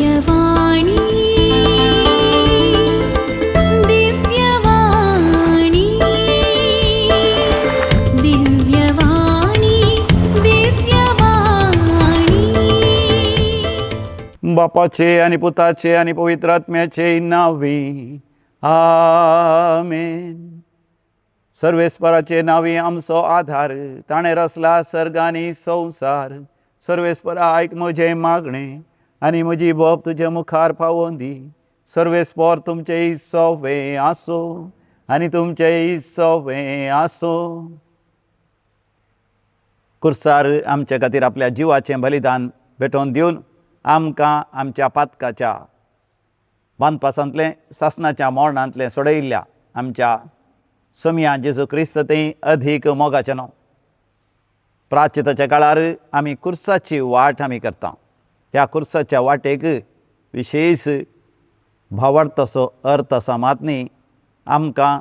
दिव्यवाणी दिव्यवाणी दिव्यवाणी दिव्यवाणी बापाचे आणि पुताचे आणि पवित्र आत्म्याचे नावे आमेन. सर्वेस्पराचे नावे आमचो आधार, ताणे रचला सर्ग आनी संवसार. सर्वेस्परा आयक म्हजें मागणें आनी म्हजी बोब तुजे मुखार पावोवन दी. सर्वेस्पर तुमचें सवें आसो आनी तुमचें सवें आसो. कुर्सार आमचे खातीर आपल्या जिवाचें बलिदान भेटोवन दिवन आमकां आमच्या पातकाच्या बांदपासांतलें सासणाच्या मोडणांतलें सोडयिल्ल्या आमच्या समिया जेजू क्रिस्त तें अधीक मोगाचें नांव. प्राचिताच्या काळार आमी कुर्साची वाट आमी करता. ह्या कुर्साच्या वाटेक विशेश भावार्थाचो अर्थ आसा, मात न्ही आमकां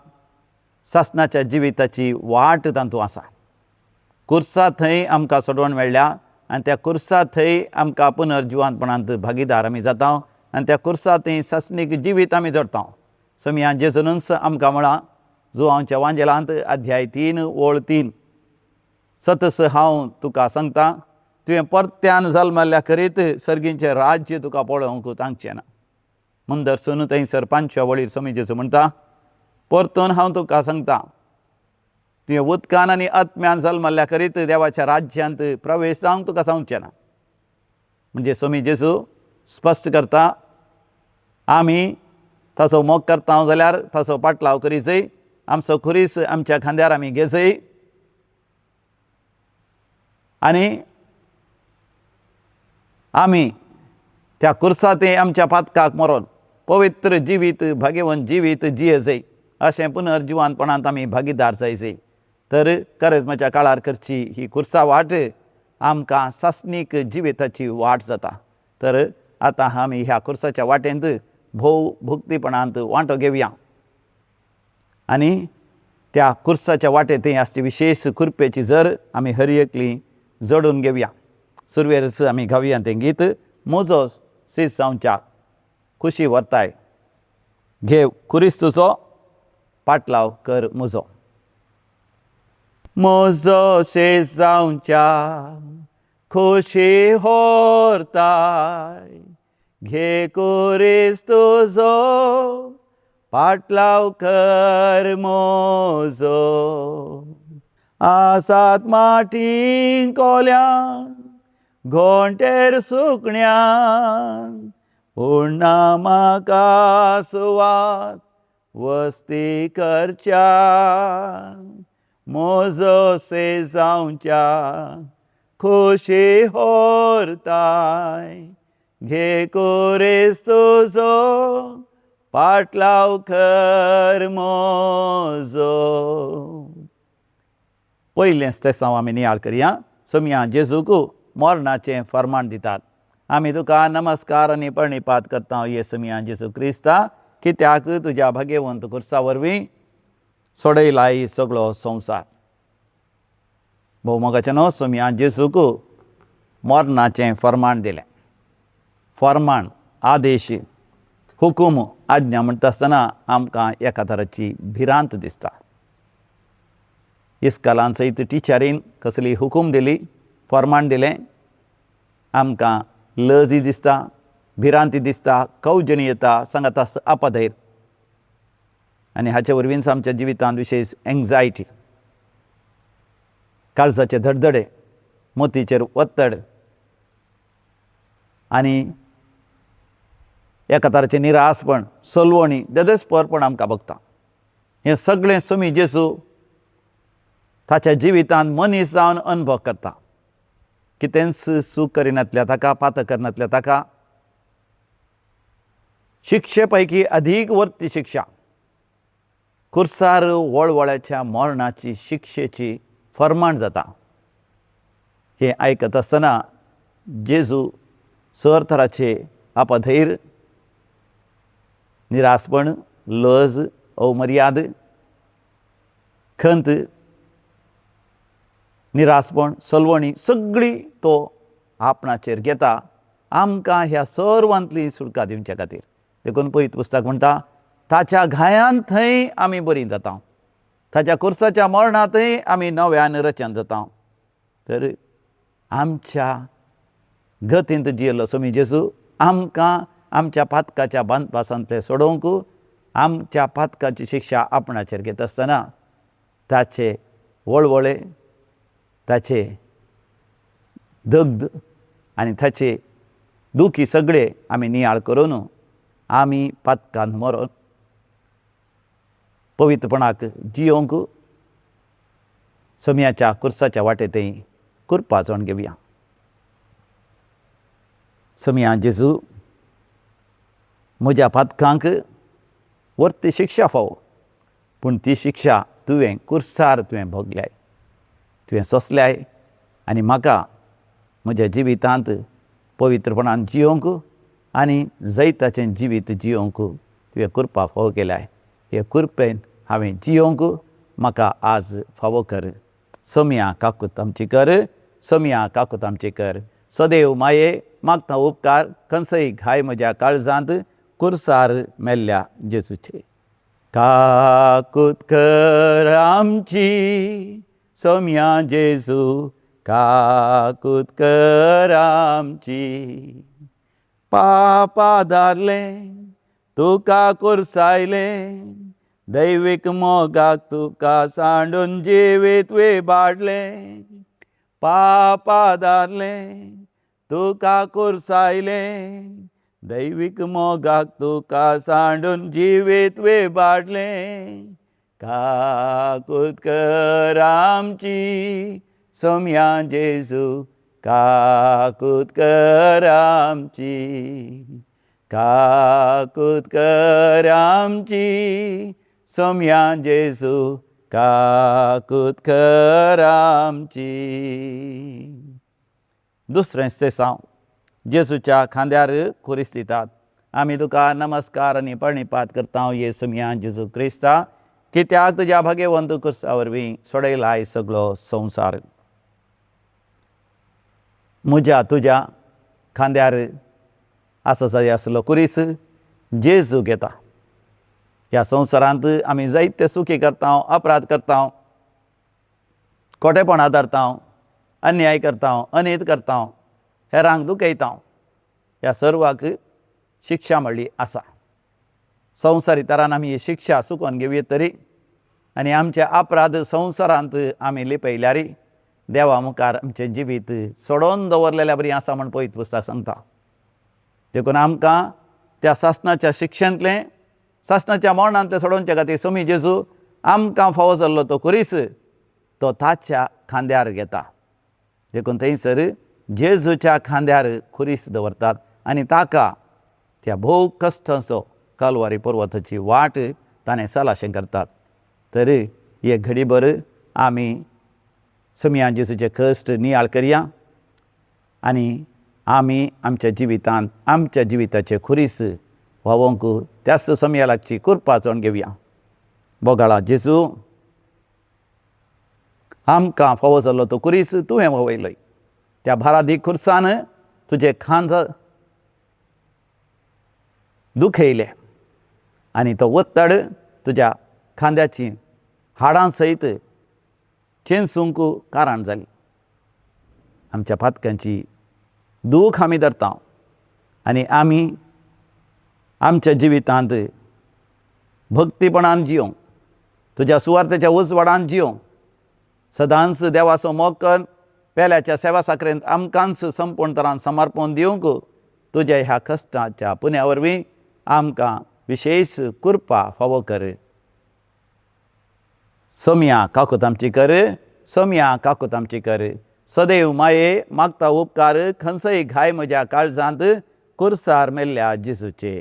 सासणाच्या जिविताची वाट तातूंत आसा. कुर्सा थंय आमकां सोडवण मेळ्ळ्या आनी त्या कुर्सा थंय आमकां पुनर्जिवांतपणांत भागीदार आमी जाता आनी त्या कुर्सा थंय सासणीक जिवीत आमी जोडटा. समिया जेजूनच आमकां म्हळां जुवांवच्या वांजेलांत अध्याय 3 ओळ 3, सतस हांव तुका सांगता, तुवें परत्यान जल्मल्ल्या करीत सर्गींचें राज्य तुका पळोवंक तांगचें ना. मुंदरसून थंयसर 5व्या वळीर समी जेजू म्हणटा, परतून हांव तुका सांगता, तुवें उदकान आनी आत्म्यान जल्मल्ल्या करीत देवाच्या राज्यांत प्रवेश जावंक तुका सांगचें ना. म्हणजे समी जेजू स्पश्ट करता, आमी ताचो मोग करता जाल्यार ताचो पाटलाव करीचय, आमचो खुरीस आमच्या खांद्यार आमी घेजय आनी आमी त्या कुर्सांतय आमच्या पातकाक मरोन पवित्र जिवीत भाग्यवन जिवीत जियेजय. अशें पुनर्जिवांतपणांत आमी भागीदार जायजय. तर करेजमाच्या काळार करची ही कुर्सा वाट आमकां सासणीक जिविताची वाट जाता. तर आतां आमी ह्या कुर्साच्या वाटेंत भोव भुक्तीपणांत वांटो घेवया आनी त्या कुर्साच्या वाटेंत आसची विशेश कृपेची जर आमी हर एकली जोडून घेवया. सुरवेर आमी गावया तें गीत, म्हजो शीस जावच्या खुशी वर्ताय. घे क्रिस्तुचो पाटलाव कर म्हजो. म्हजो शीस जावच्या खुशी व्हरताय, घे क्रिस्तुचो पाटलाव कर म्हजो. आसात माटी कोल्यान घोंटेर सुकण्यान, पूण ना म्हाका सुवात वस्ती करच्या. म्हजो शीस जावच्या खुशी व्हरताय, घे क्रिस्तुचो पाटलाव कर म्हजो. पयलेंच तेसांव आमी नियाळ करया. समिया जेजूक मरणाचें फर्माण दितात. आमी तुका नमस्कार आनी प्रणिपात करता ये समिया जेजू क्रिस्ता, कित्याक तुज्या भाग्यवंत कुर्सा वरवीं सोडयलाय सगळो संवसार. भोव मोगाचें न्हू, समिया जेजूक मरणाचें फर्माण दिलें. फर्माण, आदेश, हुकूम, आज्ञा म्हणटा आसतना आमकां एका तराची भिरांत दिसता. इस्कालान सयत टिचरीन कसली हुकूम दिली, फर्माण दिलें, आमकां लजी दिसता, भिरांती दिसता, कवजणी येता, सांगाता अपधैर आनी हाचे वरवींच आमच्या जिवितांत विशेश एंग्जायटी, काळजाचे धडधडे, मोतीचेर वत्तड आनी एका तराचें निरासपण, सलवणी, देदेस्परपण आमकां भोगता. हें सगळें समी जेजू ताच्या जिवितांत मनीस जावन अनुभव करता. कितेंच सूख करिनातल्या ताका, पातक करनातल्या ताका, शिक्षे पैकी अधीक वर्ती शिक्षा, कुर्सार वळवळ्याच्या मरणाची शिक्षेची फर्माण जाता. हें आयकत आसतना जेजू सर तराचे अपधैर्य, निरासपण, लज, अवमर्याद, खंत, निरासपण, सलवणी सगळी तो आपणाचेर घेता आमकां ह्या सर्वांतली सुटका दिवच्या खातीर. देखून पळयत पुस्तक म्हणटा ताच्या घायान थंय आमी बरीं जाता, ताच्या कुर्साच्या मरणांतय आमी नव्यान रचन जाता. तर आमच्या गतींत जियेलो स्वामी जेजू आमकां आमच्या पातकाच्या बांदपासांतले सोडोवंक, आमच्या पातकाची शिक्षा आपणाचेर घेत आसतना ताचे वळवळे, ताचे दग्ध आनी ताचे दुखी सगळे आमी नियाळ करून आमी पातकान मरून पवित्रपणाक जियोंक सोम्याच्या कुर्साच्या वाटेंतय कुरपाचोण घेवया. सोम्या जेजू म्हज्या पातकांक वर्ती शिक्षा फावो, पूण ती शिक्षा तुवें कुर्सार तुवें भोगल्याय, तुवें सोंसल्याय आनी म्हाका म्हज्या जिवितांत पवित्रपणान जियोंक आनी जैताचें जिवीत जियोंक तुवें कुरपा फावो केल्याय. हे कुरपेन हांवें जियोंक म्हाका आज फावो कर. सोम्या काकूत आमची कर, सोम्या काकूत आमची कर. सदैव माये मागता उपकार खंयसय घाय म्हज्या काळजांत कुर्सार मेल्ल्या जेजूचे. काकूत कर आमची सोम्या जेजू, काकूत कर आमची. पापा दारले तुका कुर्सायले, दैवीक मोगाक तुका सांडून जिवीत विबाडले. पापा दारले तुका कुर्सायले, दैवीक मोगाक तुका सांडून जिवीत विबाडले. काकूत कर आमची सोम्या जेजू, काकूत कर आमची. काकूत कर आमची सोम्या जेजू, काकूत कर आमची. दुसरें स्तेसांव जेजूच्या खांद्यार खुरीस दितात. आमी तुका नमस्कार आनी प्रणिपात करता ये सोम्या जेजू क्रिस्ता, कित्याक तुज्या भगेवंत कुर्सा वरवीं सोडयलाय सगळो संवसार. म्हज्या तुज्या खांद्यार आसा जाय आसलो कुरीस जेजू घेता. ह्या संवसारांत आमी जायते सुखी करता, अपराध करता, खोटेपणां धरता, अन्याय करता, अनित करता, हेरांक दुखयता. ह्या सर्वाक शिक्षा म्हणली आसा. संवसारी तरान आमी ही शिक्षा चुकोवन घेवया तरी आनी आमचे अपराध संवसारांत आमी लिपयल्यार देवा मुखार आमचें जिवीत सोडोवन दवरलेल्या बरी आसा म्हण पळयत पुस्तक सांगता. देखून आमकां त्या सासणाच्या शिक्षेंतलें, सासणाच्या मरणांतलें सोडोवचे खातीर सोमी जेजू आमकां फावो जाल्लो तो कुरीस तो ताच्या खांद्यार घेता. देखून थंयसर जेजूच्या खांद्यार खुरीस दवरतात आनी ताका त्या भोव कश्टाचो कालवारी पर्वताची वाट ताणें सालाशें करतात. तर हे घडीभर आमी सोम्या जेजूचे कश्ट नियाळ करया आनी आमी आमच्या जिवितांत आमच्या जिविताचे खुरीस व्हावोंक त्याच सोम्यालाची कुरपाचोण घेवया. बोगाळा जेजू, आमकां फावो जाल्लो तो कुरीस तुवें व्हवयलोय. त्या भारादीक खुर्सान तुजे खांद दुखयले आनी तो वत्तड तुज्या खांद्याची हाडां सयत चेंसूंक कारण जाली. आमच्या पातकांची दूख आमी धरता आनी आमी आमच्या जिवितांत भक्तीपणान जियोंक, तुज्या सुवार्थेच्या उजवाडान जियोंक, सदांच देवाचो मोग पेल्याच्या सेवा साकरेंत आमकांच संपूर्ण तरान समर्पण दिवंक तुज्या ह्या कश्टाच्या पुण्या वरवीं आमकां विशेश कुरपा फावो कर. सोम्या काकूत आमची कर, सोम्या काकूत आमची कर. सदैव माये मागता उपकार खंयसय घाय म्हज्या काळजांत कुर्सार मेल्ल्या जेजूचे.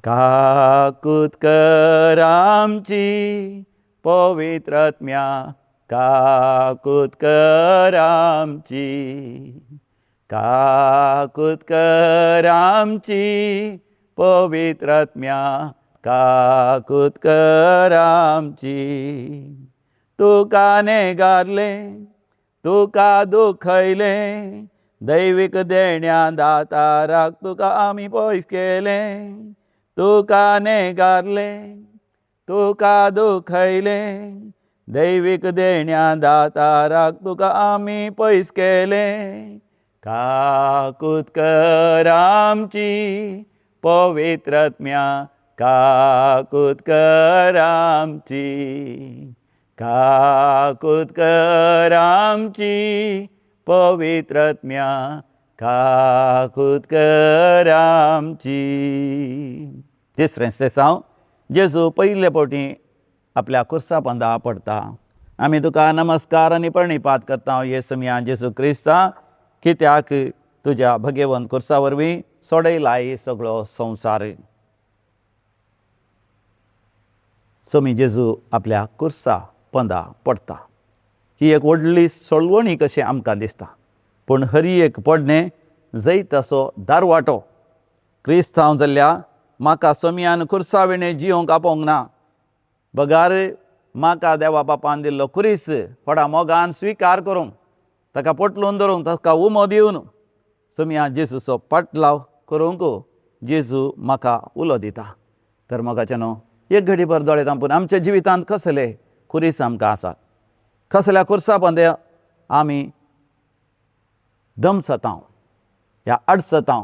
काकूत कर आमची पवित्र आत्म्या, काकूत कर आमची. काकूत कर आमची पवित्र आत्म्या, काकूत कर आमची. तुका नेगारले, तुका दुखयले, दैवीक देण्या दाताराक तुका आमी पयस केले, तुका नेगारले, तुका दुखयले, दैवीक देण्या दाताराक तुका आमी पयस केले, काकूत कर आमची पवित्रात्म्या, काकूत कर आमची, काकूत कर आमची पवित्रात्म्या, काकूत कर आमची. तिसरें सेसांव जेजू पयले फावटी आपल्या कुर्सा पंदा पडटा. आमी तुका नमस्कार आनी प्रणिपात करता येसुमिया जेजू क्रिस्ता, कित्याक तुज्या भगेवंत कुर्सा वरवीं सोडयलाय सगळो संवसार. सोमी जेजू आपल्या कुर्सा पंदा पडटा. ही एक व्हडली सोळवणी कशें आमकां दिसता, पूण हरी एक पडणें जैत असो दारवाटो. क्रिस्तांव जाल्ल्या म्हाका सोमियान कुर्सा विणें जियोंक आपोवंक ना. बगार म्हाका देवा बापान दिल्लो कुरीस व्हडा मोगान स्विकार करूंक, ताका पटलून धरूंक, ताका उमो दिवन सोमिया जेजूचो पाटलाव करूंक जेजू म्हाका उलो दिता. तर मोगाचे न्हू, एक घडीभर दोळे धांपून आमच्या जिवितांत कसले कुरीस आमकां आसात, कसल्या कुर्सा पंद्या आमी दम सताव, ह्या आडसताव,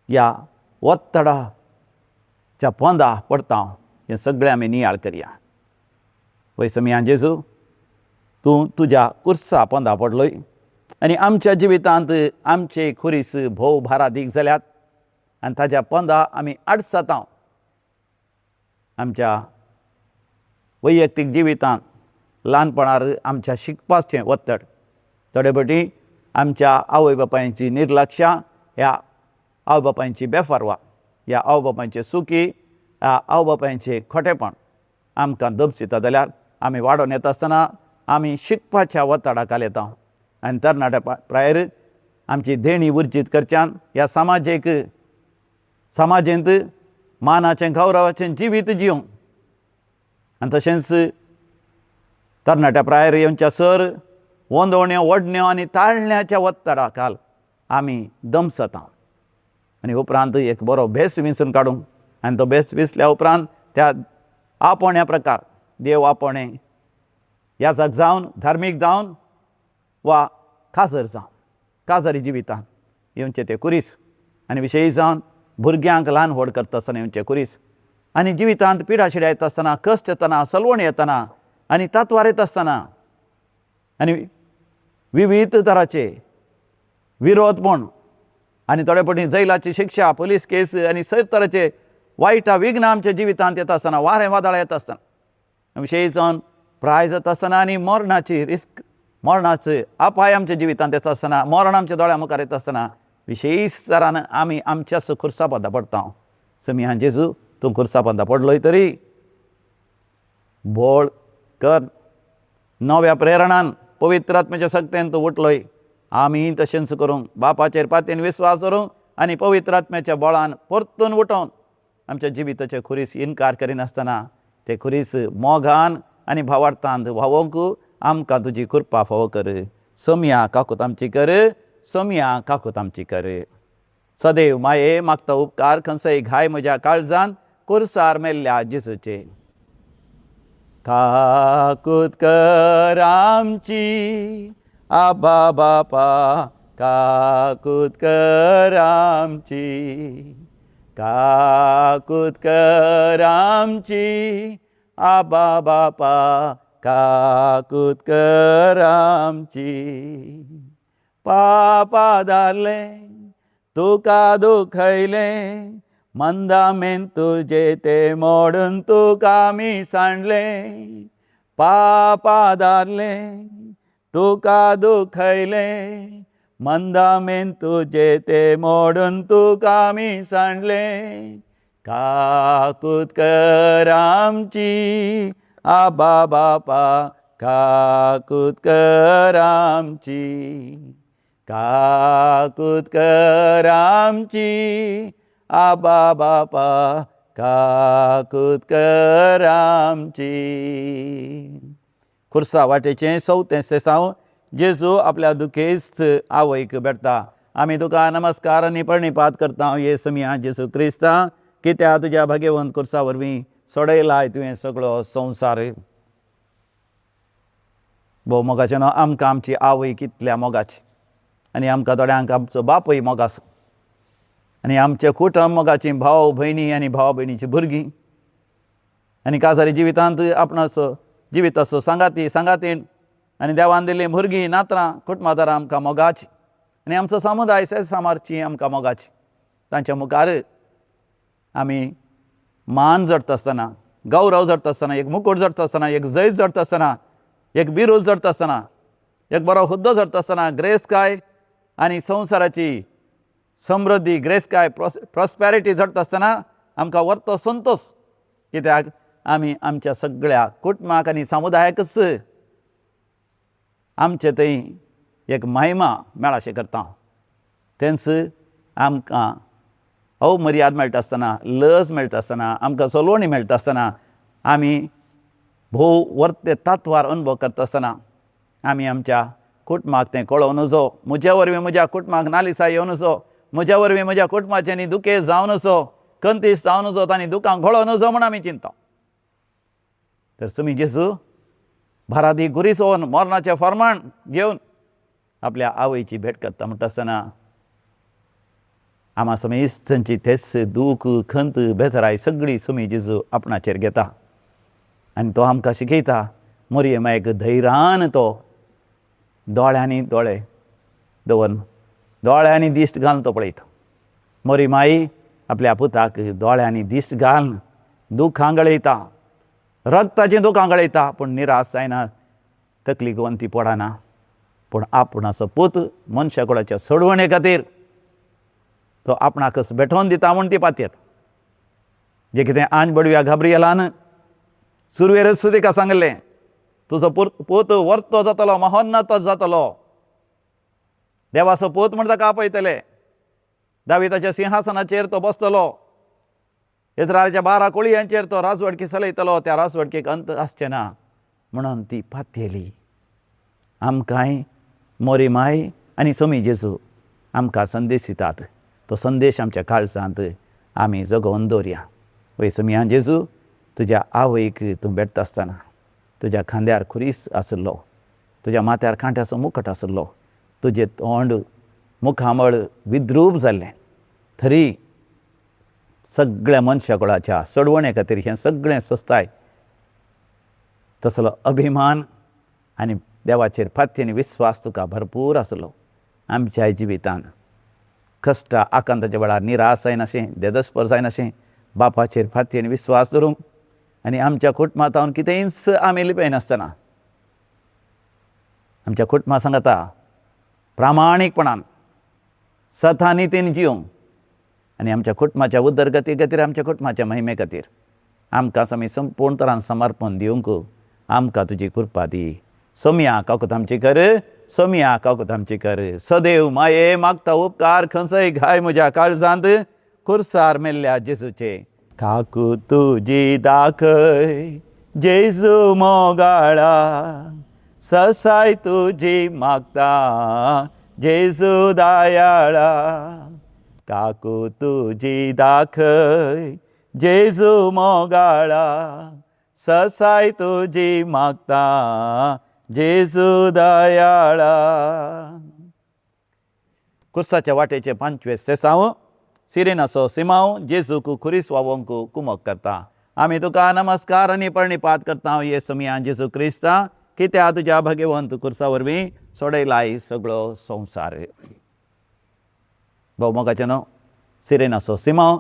ह्या वत्तडाच्या पोंदा पडटा, हें सगळें आमी नियाळ करया. वय सोमिया जेजू, तूं तुज्या कुर्सा पोंदा पडलोय आनी आमच्या जिवितांत आमचे खुरीस भोव भारादीक जाल्यात आनी ताज्या पोंदा आमी आडसताव. आमच्या वैयक्तीक जिवितांत ल्हानपणार आमच्या शिकपाचें वत्तड, थोडे फावटी आमच्या आवय बापायची निर्लक्षां, ह्या आवय बापायची बेफारवा, ह्या आवय बापायचे चुकी, ह्या आवय बापायचें खोटेपण आमकां दबसिता जाल्यार आमी वाडोवन येता आसतना आमी शिकपाच्या वत्तडाखाल येता आनी तरणाट्या प्रायर आमची देणी उर्जीत करच्यान ह्या समाजेंत मानाचें गौरवाचें जिवीत जियोंक आनी तशेंच तरणाट्या प्रायर येवच्या सर वंदोवण्यो, ओडण्यो आनी ताळण्याच्या वत्तडाखाल आमी दमसता आनी उपरांत एक बरो भेस विंचून काडूंक आनी तो भेस विसल्या उपरांत त्या आपोण्या प्रकार देव आपोणें याजक जावन, धार्मीक जावन वा काजर जावन, काजरी जिवितांत येवचे ते कुरीस आनी विशयी जावन भुरग्यांक ल्हान व्हड करता आसतना येवचे कुरीस आनी जिवितांत पिडा शिड्या येता आसतना, कश्ट येतना, सलवण येतना आनी तांतवार येता आसतना आनी विविध तरांचे विरोधपण आनी थोडे फावटी जैलाची शिक्षा, पुलीस केस आनी सर तरांचे वायटा विघ्न आमच्या जिवितांत येता आसतना, वारें वादळ येता आसतना विशयी जावन प्राय जाता आसतना आनी मरणाची रिस्क, मरणाचो अपाय आमच्या जिवितांत येता आसतना, मरण आमच्या दोळ्या मुखार येता आसतना विशेश तरान आमी आमच्याच कुर्सा पंदा पडटा. सोमिया जेजू, तूं कुर्सा पंदा पडलोय तरी बोळ कर, नव्या प्रेरणान पवित्र आत्म्याच्या सक्तेन तूं उठलोय. आमी तशेंच करूंक, बापाचेर पातयेन विस्वास दवरूंक आनी पवित्र आत्म्याच्या बळान परतून उठोवन आमच्या जिविताचे खुरीस इन्कार करिनासतना ते खुरीस मोगान आनी भावार्थांत व्हावोंक आमकां तुजी कृपा फावो कर. सोमिया काकूत आमची कर, सोमिया काकूत आमची कर. सदैव माये मागता उपकार खंयसय घाय म्हज्या काळजांत कुर्सार मेल्ल्या जेजूचे. काकूत कर आमची आबा बापा, काकूत कर आमची, काकूत कर आमची आबा बापा, काकूत कर आमची. पापा दारले तुका दुखयले, मंदामेन तुजे ते मोडून तुका आमी सांडले. पापा दारले तुका दुखयले, मंदामेन तुजे ते मोडून तुका आमी सांडले. काकूत कर आमची आबा बापा, काकूत कर आमची, काकूत कर आमची आबा बापा, काकूत कर आमची. खुर्सा वाटेचें 4थें सेसांव जेजू आपल्या दुखेस्त आवयक भेटता. आमी तुका नमस्कार आनी प्रणिपात करता येसुमिया जेजू क्रिस्ता, कित्याक तुज्या भाग्यवंत कुर्सा वरवीं सोडयलाय तुवें सगळो संवसार. भोव मोगाचें न्हू, आमकां आमची आवय कितल्या मोगाची, आनी आमकां थोड्यांक आमचो बापूय मोगाचो, आनी आमचें कुटुंब मोगाचीं, भाव भयणी आनी भाव भयणीचीं भुरगीं, आनी काजारी जिवितांत आपणाचो जिविताचो सांगातीण आनी देवान दिल्लीं भुरगीं नातरां कुटुंबादारां आमकां मोगाची, आनी आमचो समुदाय सामारची आमकां मोगाची. तांच्या मुखार आमी मान जडटा आसतना, गौरव जडटा आसतना, एक मुकुट जडटा आसतना, एक जैत जडटा आसतना, एक बिरूद जडटा आसतना, एक बरो हुद्दो जडटा आसतना, ग्रेस्काय आनी संवसाराची समृद्धी, ग्रेस्काय प्रॉस्पॅरिटी जडटा आसतना आमकां वर्तो संतोश, कित्याक आमी आमच्या सगळ्या कुटुंबाक आनी समुदायाकच आमचे थंय एक महिमा मेळाशें करता. तेंच आमकां अवमर्याद मेळटा आसतना, लज मेळटा आसतना, आमकां सोलवणी मेळटा आसतना, आमी भोव वर्ते तात्वार अनुभव करता आसतना आमी आमच्या कुटुंबाक तें कळोवन नजो, म्हज्या वरवीं म्हज्या कुटुंबाक नालिसाय येवन नजो, म्हज्या वरवीं म्हज्या कुटुंबाचें दुखें जावन नजो, कंतीश जावन नजो, तांणी दुखांक घोळो नजो म्हूण आमी चिंता. तर तुमी जेजू भरादी गुरीसोन मरणाचें फर्माण घेवन आपल्या आवयची भेट करता म्हणटा आसतना आमा समेस्तची तेस दूख खंत बेजाराय सगळी सुमी जेजू आपणाचेर घेता. आनी तो आमकां शिकयता, मोरयेमायक धैर्यान तो दोळ्यांनी दोळे दवरून दोळ्यांनी दिश्ट घालून तो पळयता. मोरयेमाई आपल्या पुताक दोळ्यांनी दिश्ट घालून दुखां गळयता, रगताचीं दुखां गळयता, पूण निराश जायना, तकलीक वंती पडना, पूण आपणाचो पूत मनशा कुळाच्या सोडवणे खातीर तो आपणाकच भेटोवन दिता म्हूण ती पातयेता. जें कितें आंज बडव्या घाब्रियेलान सुरवेरच तिका सांगलें, तुजो पूत वर्तो जातलो, महोन्नत जातलो, देवाचो पूत म्हूण ताका आपयतले, दाविदाच्या सिंहासनाचेर तो बसतलो, इस्रायेलाच्या 12 कुळयांचेर तो राजवटकी चलयतलो, त्या राजवटकेक अंत आसचें ना म्हणून ती पातयेली. आमकांय मोरयेमाय आनी सोमी जेजू आमकां संदेश दितात. तो संदेश आमच्या काळजांत आमी जगोवन दवरया. वय सोमिया जेजू, तुज्या आवयक तूं भेटता आसतना तुज्या खांद्यार खुरीस आसलो, तुज्या माथ्यार कांट्याचो मुकट आसलो, तुजें तोंड मुखामळ विद्रूप जाल्लें, तरी सगळ्या मनशा कुळाच्या सोडवणे खातीर हें सगळें सोंसताय. तसलो अभिमान आनी देवाचेर फाती आनी विस्वास तुका भरपूर आसलो. आमच्या जिवितांत कश्टां आकांताच्या वेळार निराश जायनाशें, देदस्पर जायनाशें, बापाचेर फाती आनी विस्वास धरूंक, आनी आमच्या कुटुंबांत हांव कितेंच आमी लिपयनासतना आमच्या कुटुंबा सांगता प्रामाणीकपणान सथानितीन जिवंक, आनी आमच्या कुटुंबाच्या उदरगती खातीर, आमच्या कुटुंबाच्या महिमे खातीर आमकां आमी संपूर्ण तरान समर्पण दिवंक आमकां तुजी कृपा दी. सोमिया काकूत आमची कर, सोमिया काकूत आमची कर. सदैव माये मागता उपकार खंयसय घाय म्हज्या काळजांत, खुर्सार मेल्ल्या जेजूचे. काकू तुजी दाखय जेजू मोगाळा, ससाय तुजी मागता जेजू दयाळा. काकू तुजी दाखय जेजू मोगाळा, ससाय तुजी मागता जेजू दयाळा. कुर्साच्या वाटेचे 25 तेसांव सिरेनाचो सिमांव जेजूक खुरीस वावोंक कुमक करता. आमी तुका नमस्कार आनी प्रणिपात करता येसुमिया जेजू क्रिस्ता, कित्याक तुज्या भाग्यवंत कुर्सा वरवीं सोडयलाय सगळो संवसार. भोव मोगाचें न्हू, सिरेनाचो सिमांव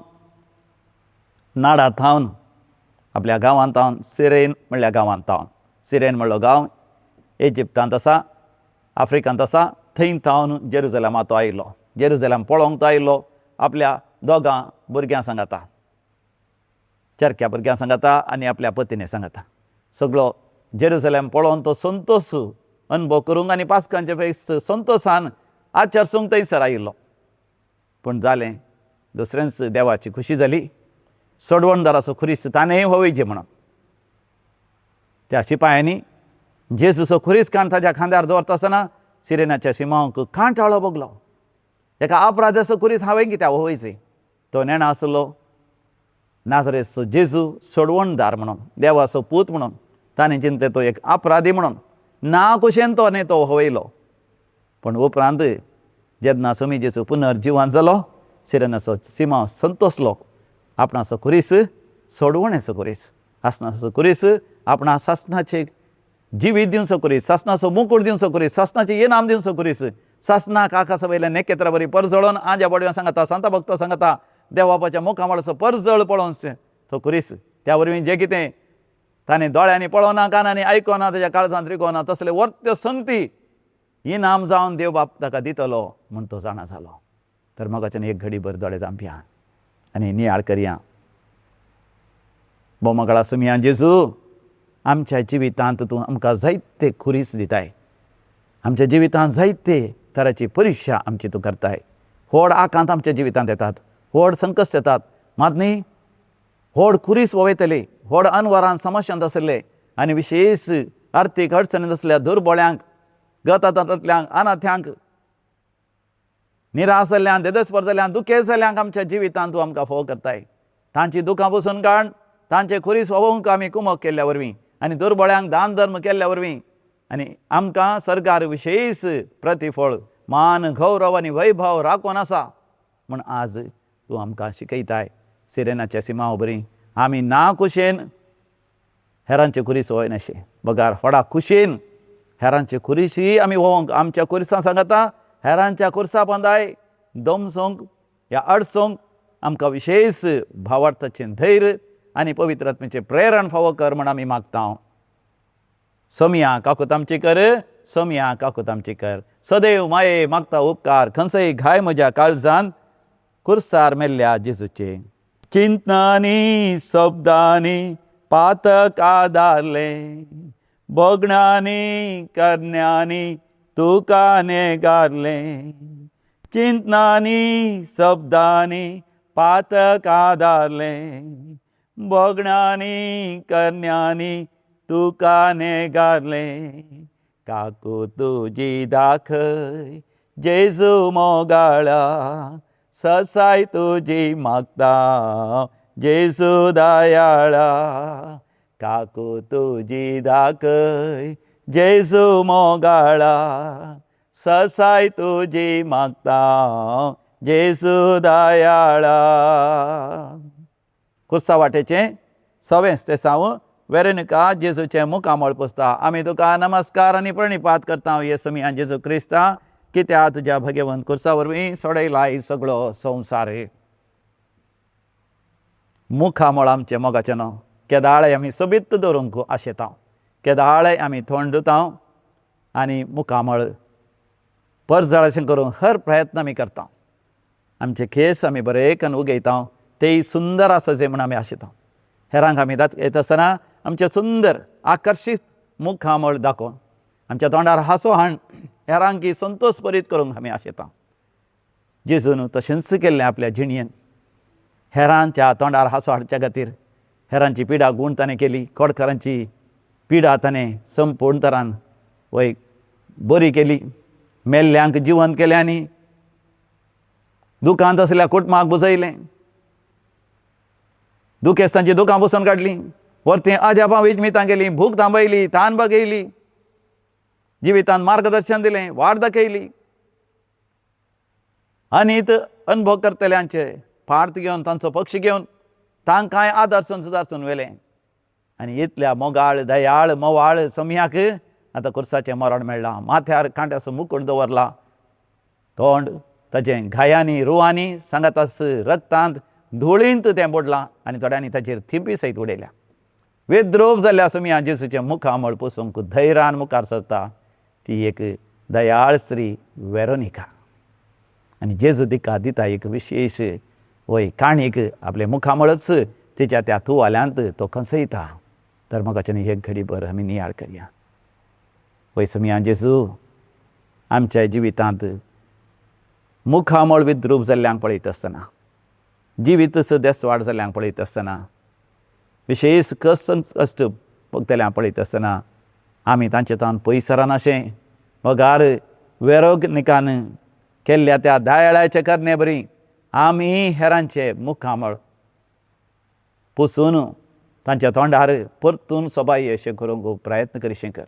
नाडा थावन आपल्या गांवांत थावन, सिरेन म्हणल्या गांवांत थावन, सिरेन म्हणलो गांव इजिप्तांत आसा, आफ्रिकांत आसा, थंय थावन जेरुजलेमांत तो आयिल्लो. जेरुजलेम पळोवंक तो आयिल्लो आपल्या दोगां भुरग्यां सांगाता, चरक्या भुरग्यां सांगाता आनी आपल्या पत्नी सांगाता. सगळो जेरुजलेम पळोवन तो संतोश अनुभव करूंक आनी पास्कांचे फेस्त संतोशान आचरसूंक थंयसर आयिल्लो. पूण जालें, दुसऱ्यांच देवाची खुशी जाली, सोडवणदाराचो खुरीस ताणेंय होवयचें म्हणून. त्या शिपायांनी जेजूचो खुरीस काण ताच्या खांद्यार दवरता आसतना सिरेनाच्या सिमांक कांटाळो बगलो एका अपराधाचो कुरीस हांवें कित्याक वयचें तो नेणा आसलो नाजरेचो जेजू सोडवणदार म्हणून देवाचो पूत म्हणून ताणें चिंतलें तो एक अपराधी म्हणून ना कुशेन तो न्ही तो वयलो पण उपरांत जेन्ना समी जेजू पुनर्जिवान जालो सिरेनाचो सिमांव संतोसलो आपणाचो कुरीस सोडवणेचो कुरीस आसनाचो कुरीस आपणा सासणाचे जिवीत दिवचो कुरीस सासणाचो मुकूट दिवचो कुरीस सासणाचें इनाम दिवचो कुरीस सासणाक आकाशा वयल्या नेकेत्रा बरी परजळोवन आज्या बडव्या सांगता सांता भक्त सांगता देवा बापाच्या मुखामळाचो परजळ पळोवन तो कुरीस त्या वरवीं जें कितें ताणें दोळ्यांनी पळोवना कानांनी आयकोना ताच्या काळजांत रिगोना तसले वर्त्यो संगती इनाम जावन देव बाप ताका दितलो म्हूण तो जाणा जालो तर मोगाच्यान एक घडीभर दोळे धांपया आनी नियाळ करया बोमगळा सुमिया जेजू आमच्या जिवितांत तूं आमकां जायते खुरीस दिताय आमच्या जिवितांत जायते तराची परिक्षा आमची तूं करताय व्हड आकांत आमच्या जिवितांत येतात व्हड संकश्ट येतात मात न्ही व्हड खुरीस वयतले व्हड अनवरान समस्यांत आसले आनी विशेश आर्थीक अडचणींत आसल्या दुर्बळ्यांक गतांतल्यांक अनाथ्यांक निराश जाल्ल्यांक देदस्पर जाल्ल्यांक दुखेस्त जाल्ल्यांक आमच्या जिवितांत तूं आमकां फोव करताय तांची दुखां पसून काड तांचे खुरीस वोवंक आमी कुमक केल्ल्या वरवीं आनी दुर्बळ्यांक दान धर्म केल्ल्या वरवीं आनी आमकां सरकार विशेश प्रतिफळ मान गौरव आनी वैभव राखून आसा म्हूण आज तूं आमकां शिकयताय सिरेनाच्या सिमांव बरी आमी ना कुशेन हेरांचे खुरीस वयनाशे बगार व्हडा कुशेन हेरांचे खुरीशी आमी वोवंक आमच्या खुरिसां सांगता हेरांच्या खुर्सा पंदाय दमसोंक ह्या अडसोंक आमकां विशेश भावार्थाचें धैर्य आनी पवित्र आत्म्याचें प्रेरण फावो कर म्हण आमी मागता सोमिया काकूत आमची कर सोमिया काकूत आमची कर सदैव माये मागता उपकार खंयसय घाय म्हज्या काळजांत खुर्सार मेल्ल्या जेजूचे चिंतनांनी शब्दांनी पातक आदारले बोगणांनी करण्यांनी तुका नेगारले चिंतनांनी शब्दांनी पातक आदारले बोगणांनी करण्यांनी तुका नेगारले काकू तुजी दाखय जेजू मोगाळा ससाय तुजी मागता जेजू दयाळा काकू तुजी दाखय जेजू मोगाळा ससाय तुजी मागता जेजू दयाळा कुर्सा वाटेचें सवेंच ते साव वेरेनिका जेजूचे मुखामळ पुसता आमी तुका नमस्कार आनी प्रणिपात करता येसू मियां जेजू क्रिस्ता कित्याक तुज्या भगवंत कुर्सा वरवीं सोडयलाय सगळो संवसार मुखामळ आमचे मोगाचें न्हू केदाळे आमी सोबीत दवरूंक आशेता केदाळे आमी थंड दिता आनी मुखामळ परजळ अशें करून हर प्रयत्न आमी करता आमचे केस आमी बरे करून उगयता तेय सुंदर आसचे म्हूण आमी आशेता हेरांक आमी येता आसतना आमचे सुंदर आकर्शीत मुखामळ दाखोवन आमच्या तोंडार हांसो हाड हेरांकी संतोश भरीत करूंक आमी आशेता जेजून तशेंच केल्लें आपल्या जिणयेन हेरांच्या तोंडार हांसो हाडच्या खातीर हेरांची पिडा गूण ताणें केली कोडकारांची पिडा ताणें संपूर्ण तरान वय बरी केली मेल्ल्यांक जिवंत केलें आनी दुखांत आसल्या कुटुंबाक बुजयलें दुखेस्तांची दुखां पुसून काडलीं वर्ती अजापां विजमितां केलीं भूक थांबयली तान बगयली जिवितांत मार्गदर्शन दिलें वाट दाखयली अनीत अनुभव करतल्यांचे पार्थ घेवन तांचो पक्ष घेवन तांकांय आदर्शन सुदारसून व्हेलें आनी इतल्या मोगाळ दयाळ मोवाळ सोमियाक आतां कुर्साचें मरण मेळ्ळां माथ्यार कांट्याचो मुकूट दवरला तोंड ताचें घायांनी रुवांनी सांगातास रक्तांत धुळींत तें बुडलां आनी थोड्यांनी ताचेर थिपी सयत उडयल्या वेद्रोप जाल्ल्या सोमिया जेजूचें मुखामळ पुसूंक धैर्यान मुखार सरता ती एक दयाळ स्त्री वेरोनिका आनी जेजू तिका दिता एक विशेश वय काणयेक आपलें मुखामळच तिच्या त्या तुवाल्यांत तो खंसयता तर मोगाच्यान एक घडीभर आमी नियाळ करया वय सोमिया जेजू आमच्या जिवितांत मुखामळ विद्रूप जाल्ल्यांक पळयत आसतना जिवीत देसवाड जाल्ल्यांक पळयत आसतना विशेश कश्ट भोगतल्यांक पळयत आसतना आमी तांचे तावन पयस रानाशें मोगार वेरोनिकान केल्ल्या त्या दयाळाचे करणे बरी आमी हेरांचे मुखामळ पुसून तांच्या तोंडार परतून सोबाय अशें करूंक प्रयत्न करीशें कर.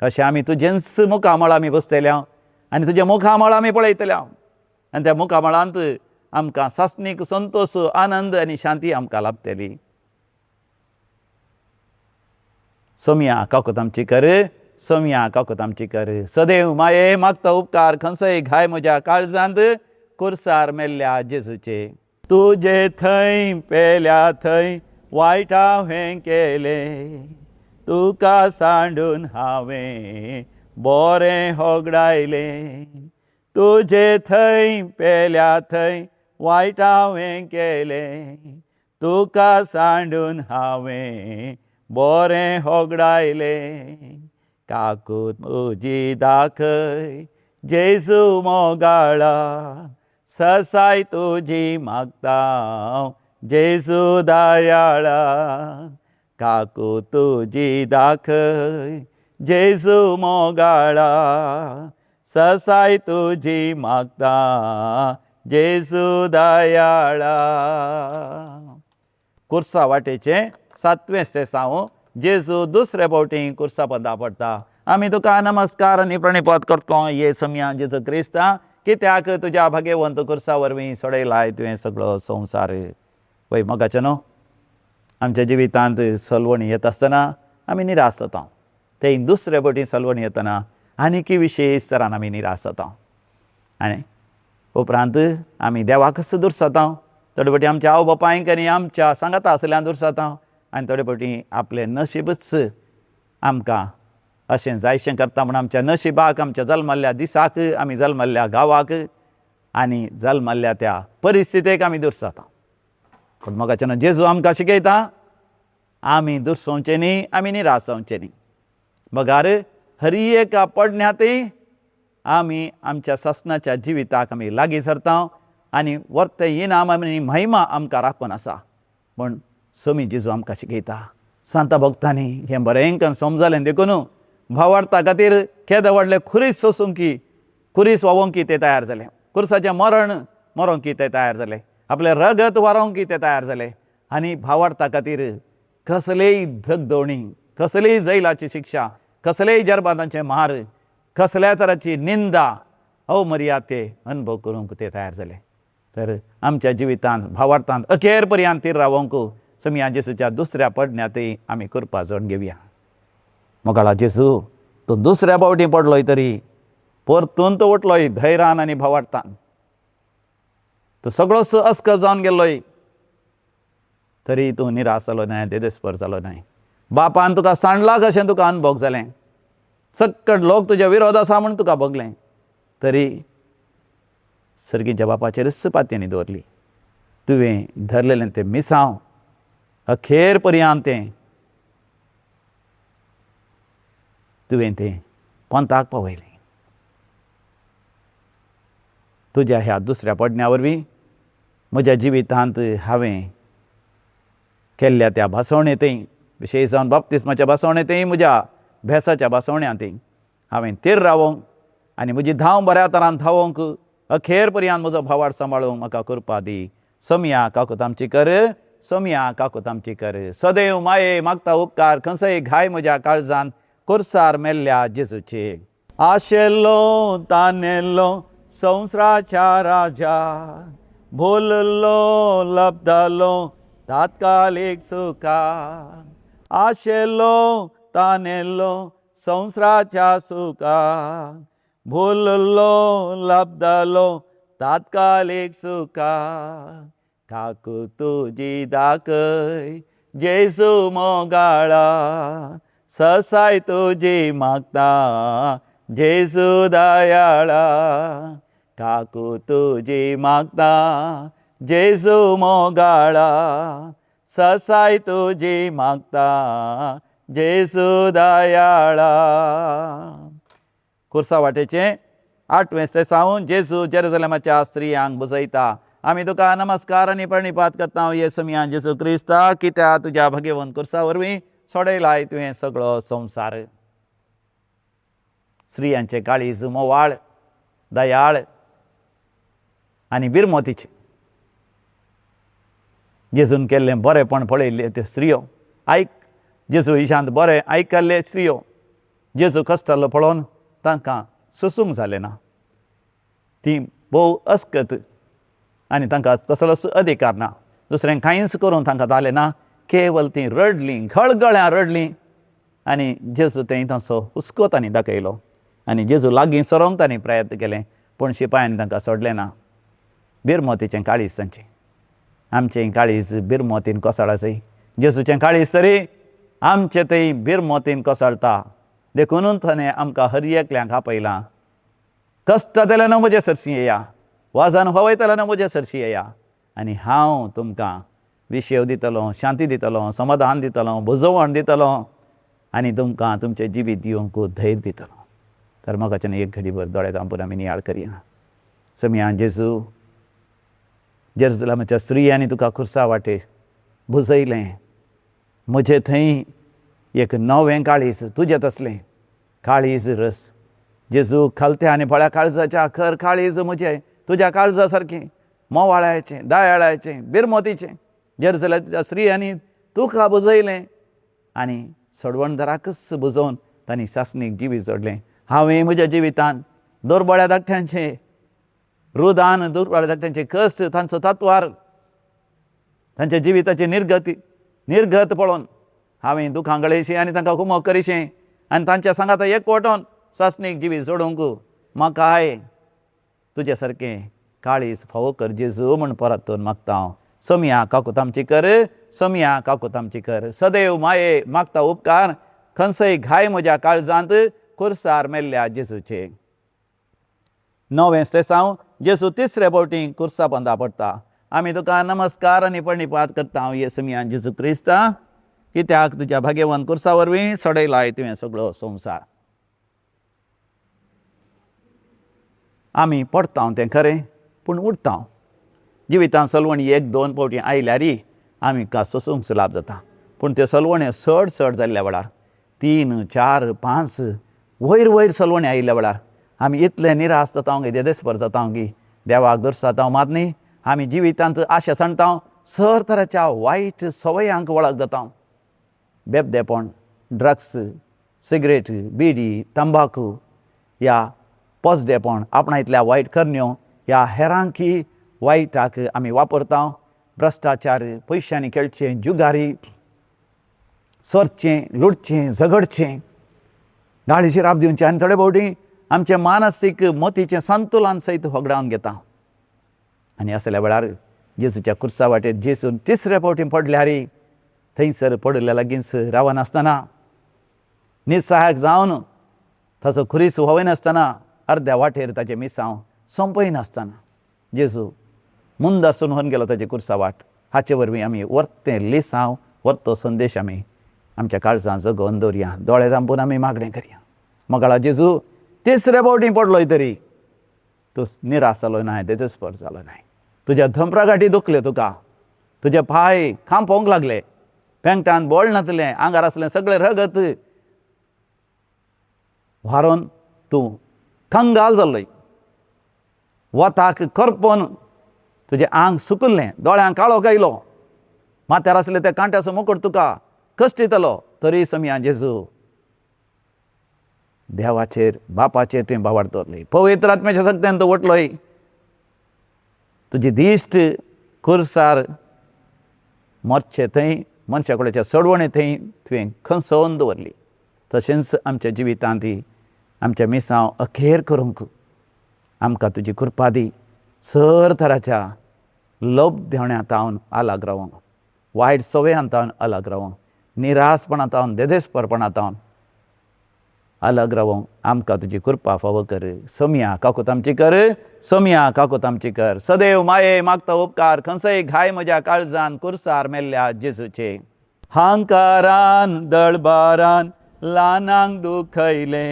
अशें आमी तुजेंच मुखामळ आमी बसतले आनी तुजें मुखामळ आमी पळयतले आनी त्या मुखामळांत आमकां सासणीक संतोश आनंद आनी शांती आमकां लाभतली. सोम्या काकूत आमची कर, सोम्या काकूत आमची कर. सदैव माये मागता उपकार खंयसय घाय म्हज्या काळजांत कुर्सार मेल्ल्या जेजूचे. तुजे थंय पेल्या थंय वायट हांवें केलें, तुका सांडून हांवें बरें होगडायलें. तुजे थंय पेल्या थंय वायट हांवें केलें, तुका सांडून हांवें बरें होगडायलें. काकूत म्हजी दाखय जेजू मोगाळा, ससाय तुजी मागता जेजू दयाळा. काकूत तुजी दाखय जेजू मोगाळा, ससाय तुजी मागता जेजू दयाळा. कुर्सा वाटेचे 7वें स्तेसांव जेजू दुसरे फावटी कुर्सा पदा पडटा. आमी तुका नमस्कार आनी प्रणिपात करतो ये सम्या जेजू क्रिस्ता, कित्याक तुज्या भाग्यवंत कुर्सा वरवीं सोडयलाय तुवें सगळो संवसार. पळय मोगाचे न्हू, आमच्या जिवितांत सलवणी येता आसतना आमी निराश जाता. ते दुसरे फावटी सलवणी येतना आनीक विशेश तरान आमी निराश जाता. आनी उपरांत आमी देवाक दुर्साता. थोडे फावटी आमच्या आवय बापायक आनी आमच्या सांगाता आसल्यान दुर्साता. आनी थोडे फावटी आपलें नशीबच आमकां अशें जायशें करता म्हूण आमच्या नशिबाक, आमच्या जल्मल्ल्या दिसाक, आमी जल्मल्ल्या गांवाक आनी जल्मल्ल्या त्या परिस्थितीक आमी दुर्साता. पूण मोगाचे न्हू, जेजू आमकां शिकयता आमी दुर्सोवचें न्ही, आमी निराश जावचें न्ही. मगार हर एका पडण्यातय आमी आमच्या ससनाच्या जिविताक आमी लागीं सरता आनी वर्त इनाम आनी महिमा आमकां राखून आसा म्हूण सोमी जेजू आमकां शिकयता. सांत भक्तांनी हें बरें समजलें देखून भावार्था खातीर केदें व्हडलें खुरीस सोंसूंकी, खुरीस व्हांवोंकी ते तयार जाले. खुर्साचें मरण मरोंकी ते तयार जाले. आपलें रगत व्हारोंकी ते तयार जाले. आनी भावार्था खातीर कसलेय धगधवणी, कसलेय जैलाची शिक्षा, कसलेय जरबादांचे मार, कसल्या तराची निंदा अवमर्याद ते अनुभव करूंक ते तयार जाले. तर आमच्या जिवितांत भावार्थांत अखेर पर्यंत तीर रावोंक सम्या जेजूच्या दुसऱ्या पडण्यातय आमी कृपा जोड घेवया. मोगाळा जेजू, तो दुसऱ्या फावटी पडलोय तरी परतून तो उठलोय धैर्यान आनी भावार्थान. तो सगळोच अस्क जावन गेल्लोय तरी तूं निराश जालो न्हय, देदेस्पर जालो न्हय. बापान तुका सांडला कशें तुका अनुभव जालें. सक्कट लोक तुज्या विरोध आसा म्हूण तुका भोगलें, तरी सर्गीच्या बापाचेर पातयेनी दवरली. तुवें धरलेलें तें मिसांव अखेर पर्यंत तुवें तें पंथाक पावयलें. तुज्या ह्या दुसऱ्या पडण्या वरवीं म्हज्या जिवितांत हांवें केल्ल्या त्या भासवणेंतय, विशेश जावन बाप्तिस्माच्या भासवणेंतय, म्हज्या भेसाच्या भासवण्यांतय हांवें तीर रावोंक आनी म्हजी धांव बऱ्या तरान धांवोंक अखेर पर्यंत म्हजो भावार्थ सांबाळूंक म्हाका कृपा दी. सम्या काकूत आमची कर, सम्या काकूत आमची कर. सदैव माये मागता उपकार खंयसय घाय म्हज्या काळजांत कुर्सार मेल्ल्या जेजूचे. आशेल्लो तानेल्लो संवसाराच्या राजा, भोललो लब्धलो तात्कालीक सुखा. आशेल्लो तानेल्लो संवसाराच्या सुखा, भोललो लब्धलो तात्कालीक सुखा. काकू तुजी दाखय जेजू मोगाळा, ससाय तुजी मागता जेजू दयाळा. काकू तुजी मागता जेजू मोगाळा, ससाय तुजी मागता जेजू दयाळा. कुर्सा वाटेचें 8वें स्तेसांव जेजू जेरुसलेमाच्या स्त्रियांक बुजयता. आमी तुका नमस्कार आनी प्रणिपात करता ये सम्या जेजू क्रिस्ता, कित्याक तुज्या भाग्यवंत कुर्सा वरवीं सोडयलाय तुवें सगळो संवसार. स्त्रियांचे काळीज मोवाळ दयाळ आनी बिरमोतीचे. जेजून केल्लें बरेंपण पळयल्ले त्यो स्त्रियो, जेजू इशांत बरें आयकल्ले स्त्रियो, जेजू कश्टालो पळोवन तांकां सोंसूंक जालें ना. ती भोव अस्कत आनी तांकां कसलोच अधिकार ना. दुसरें कांयच करूंक तांकां जालें ना. केवल तीं रडलीं, गळगळ्यां रडलीं आनी जेजू तें तसो हुस्को तांणी दाखयलो आनी जेजू लागीं सरोंक तांणी प्रयत्न केलें, पूण शिपायांनी तांकां सोडलें ना. बिरमोतीचें काळीज तांचें. आमचें काळीज बिरमोतीन कोसळ्ळा जाय. जेजूचें काळीज तरी आमचें थंय बिरमोतीन कोसळटा. देखूनच ताणें आमकां हर एकल्यांक आपयलां. कश्ट जाल्यार म्हजे सरशी येया, वाजान वोवयतल्यार म्हजे सरशी येया आनी हांव तुमकां विशेव दितलों, शांती दितलों, समाधान दितलों, बुजवण दितलों आनी तुमकां तुमचें जिवीत दिवंक धैर्य दितलों. तर मोगाच्यान एक घडीभर दोळे धांपून आमी नियाळ करया. समिया जेजू, जेरुसलेमाच्या स्त्रियांनी तुका खुर्सा वाटेर बुजयलें. म्हजें थंय एक नवें काळीज, तुजें तसलें काळीज रस. जेजू खालत्या आनी फळ्या काळजाच्या खर काळीज म्हजें तुज्या काळजा सारकें मोवाळ्याचें, दयाळाचें, बिरमोतीचें. जेरुसलेमाच्या स्त्रियांनी तुका बुजयलें आनी सोडवणदाराकच बुजोवन तांणी सासणीक जिवीत जोडलें. हांवें म्हज्या जिवितांत दुर्बळ्या धाकट्यांचें रुदान, दुर्बळ्या धाकट्यांचें कश्ट, तांचो तत्वार, तांच्या जिविताची निर्गत पळोवन हांवें दुखां गळयशीं आनी तांकां कुमोग करिशें आनी तांच्या सांगाता एकवटोन सासणीक जिवीत जोडूंक म्हाकाय तुजे सारकें काळीज फावो कर जेजू म्हूण परतून मागता हांव. सोमिया काकूत आमची कर, सोमिया काकूत आमची कर. सदैव माये मागता उपकार, खंयसय घाय म्हज्या काळजांत खुर्सार मेल्ल्या जेजूचे. नवें स्तेसांव जेजू तिसरे फावटी खुर्सा पोंदा पडटा. आमी तुका नमस्कार आनी प्रणिपात करता हांव येसुमियान जेजू क्रिस्ता, कित्याक तुज्या भाग्यवान खुर्सा वरवीं सोडयलाय तुवें सगळो संवसार. आमी पडटा तें खरें, पूण उठता. जिवितांत सलवणी एक दोन फावटी आयल्यारी आमी सोंसूंक सुलाब जाता. पूण त्यो सलवण्यो चड जाल्ल्या वेळार 3, 4, 5 वयर सलवणी आयिल्ल्या वेळार आमी इतले निराश जाता गे, देदेस्पर जाता गी, देवाक दुर्साता मात न्ही. आमी जिवितांत आशा सांडटा, सर तराच्या वायट सवयांक वळख जाता. बेबदेपण, ड्रग्स, सिगरेट, बिडी, तंबाखू, ह्या पोसडेपण, आपणांतल्या वायट करण्यो, ह्या हेरांकी वायटाक आमी वापरता. भ्रश्टाचार, पयशांनी खेळचें, जुगारी, सोरचें, लुटचें, झगडचें, गाळी शिराप दिवचें आनी थोडे फावटी आमचें मानसीक मोतीचें संतुलन सयत होगडावन घेता. आनी असल्या वेळार जेजूच्या खुर्सा वाटेर जेजून तिसरे फावटी पडल्यार थंयसर पडले लागींच रावनासतना, निसहायक जावन ताचो खुरीस व्होवनासतना, अर्द्या वाटेर ताचें मिसांव संपयनासतना जेजू मुंद आसून व्हरून गेलो ताची खुर्सा वाट. हाचे वरवीं आमी वर्तें लिसांव, वर्तो संदेश आमी आमच्या काळजांत जगोवन दवरया. दोळे धांपून आमी मागणें करया. मोगाळा जेजू, तिसरे फावटी पडलोय तरी तूं निराश जालो नाय, देदेस्पर जालो नाय. तुज्या धंपरागाटी दुखल्यो तुका, तुजे पांय खांपोवंक लागले, पेंगटांत बोळ नातलें, आंगार आसलें सगळें रगत व्हारोवन तूं कंगाल जाल्लोय. वताक करपोवन तुजें आंग सुकल्लें, दोळ्यांक काळोख आयलो, माथ्यार आसलें तें कांट्याचो मुकुट तुका कश्ट दितलो. तरी समिया जेजू, देवाचेर, बापाचेर तुवें बावाड दवरली, पवित्र आत्म्याच्या शक्तीन तूं वटलोय. तुजी दिश्ट खुर्सार मरचे थंय, मनशा कडेच्या सडवणे थंय तुवें खंसोवन दवरली. तशेंच आमच्या जिवितांत आमच्या मिसांव अखेर करूंक आमकां तुजी कृपा दी. सर तराच्या लोभदेवण्यांतावन आलाग रावंक, वायट सवयांतावन आलाग रावंक, निरासपणांतावन, देदेस्परपणांतावन अलग रावंक आमकां तुजी कृपा फावो कर. सोमिया काकूत आमची कर, सोमिया काकूत आमची कर. सदैव माये मागता उपकार, खंयसय घाय म्हज्या काळजान खुर्सार मेल्ल्या जेजूचे. हांकारान दळबारान ल्हानांक दुखयले,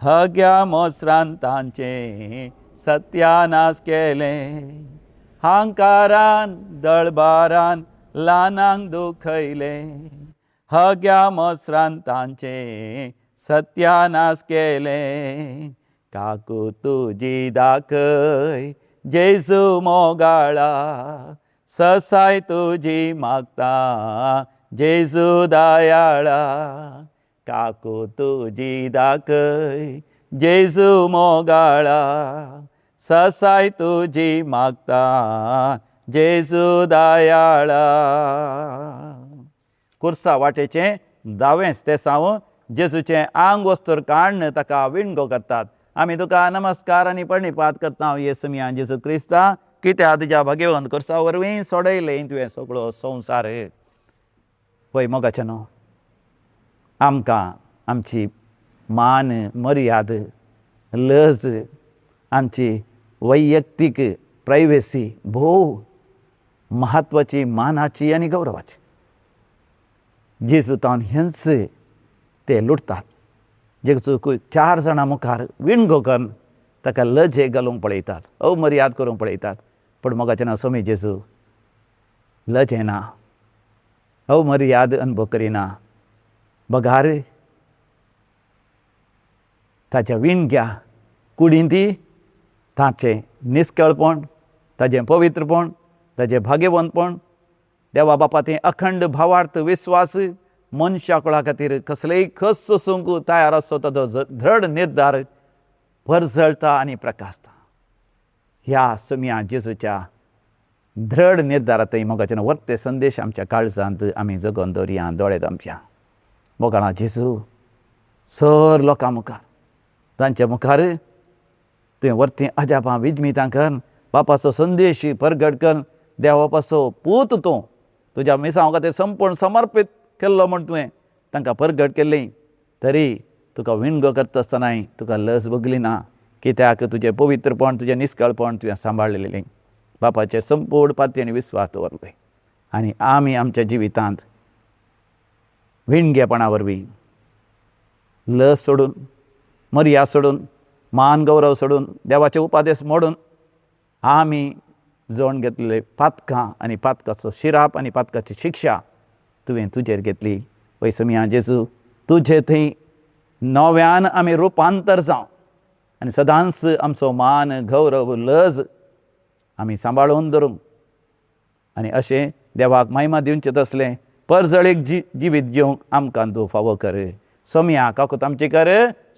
हग्या मोसरान तांचे सत्यानास केले. हांकारान दळबारान ल्हानांक दुखयले, हग्या मोसरान तांचे सत्यानास केले. काकू तुजी दाखय जेजू मोगाळा ससाय तुजी मागता जेजू दयाळा काकू तुजी दाखय जेजू मोगाळा ससाय तुजी मागता जेजू दयाळा कुर्सा वाटेचें दावेंच तें साव जेजूचें आंग वस्तूर काडन ताका विणगो करतात. आमी तुका नमस्कार आनी प्रणिपात करता येसुमिया जेजू क्रिस्ता कित्याक तुज्या भाग्यवंत कुर्सा वरवीं सोडयलें तुवें सगळो संवसार. पळय मोगाचें न्हू आमकां आमची मान मर्याद लज आमची वैयक्तीक प्रायवेसी भोव म्हत्वाची मानाची आनी गौरवाची. जेजूतान हेंच ते लुटतात. जेजूक 4 जाणां मुखार विणगो करून ताका लजे घालूंक पळयतात अमर्याद करूंक पळयतात. पूण मोगाचें नांव स्वामी जेजू लजेना अमर्याद अनुभव करिना. बगार ताच्या विणग्या कुडींती ताचें निश्कळपण ताचें पवित्रपण ताचें भाग्यवंतपण देवा बापा तें अखंड भावार्थ विस्वास मनशा कुळा खातीर कसलेय खस सोसूंक तयार आसो ताचो दृढ निर्धार परजळटा आनी प्रकाशता. ह्या सुमिया जेजूच्या दृढ निर्धारांतय मोगाचें वर्ते संदेश आमच्या काळजांत आमी जगोवन दवरया दोळे आमच्या. मोगाळा जेजू सर लोकां मुखार तांच्या मुखार तुवें वर्तें अजापां विजमितां कर बापाचो संदेश परगट कर. देवा बापाचो पूत तूं तुज्या मिसांव खातीर संपूर्ण समर्पीत केल्लो म्हूण तुवें तांकां परगट केल्लें. तरी तुका विणगो करता आसतनाय तुका लज भोगली ना कित्याक तुजें पवित्रपण तुजें निश्कळपण तुवें सांबाळलेलें. बापाचें संपूर्ण पाती आनी विस्वास दवरलें. आनी आमी आमच्या जिवितांत विणगेपणा वरवीं लज सोडून मर्याद सोडून मान गौरव सोडून देवाचे उपादेश मोडून आमी जोड घेतलेले पातकां आनी पातकाचो शिराप आनी पातकाची शिक्षा तुवें तुजेर घेतली. पळय सुमिया जेजू तुजे थंय नव्यान आमी रुपांतर जावं आनी सदांच आमचो मान गौरव लज आमी सांबाळून दवरूंक आनी अशें देवाक महिमा दिवचें तसलें परजळीक जिवीत घेवंक आमकां तूं फावो कर. सोमिया काकूत आमची कर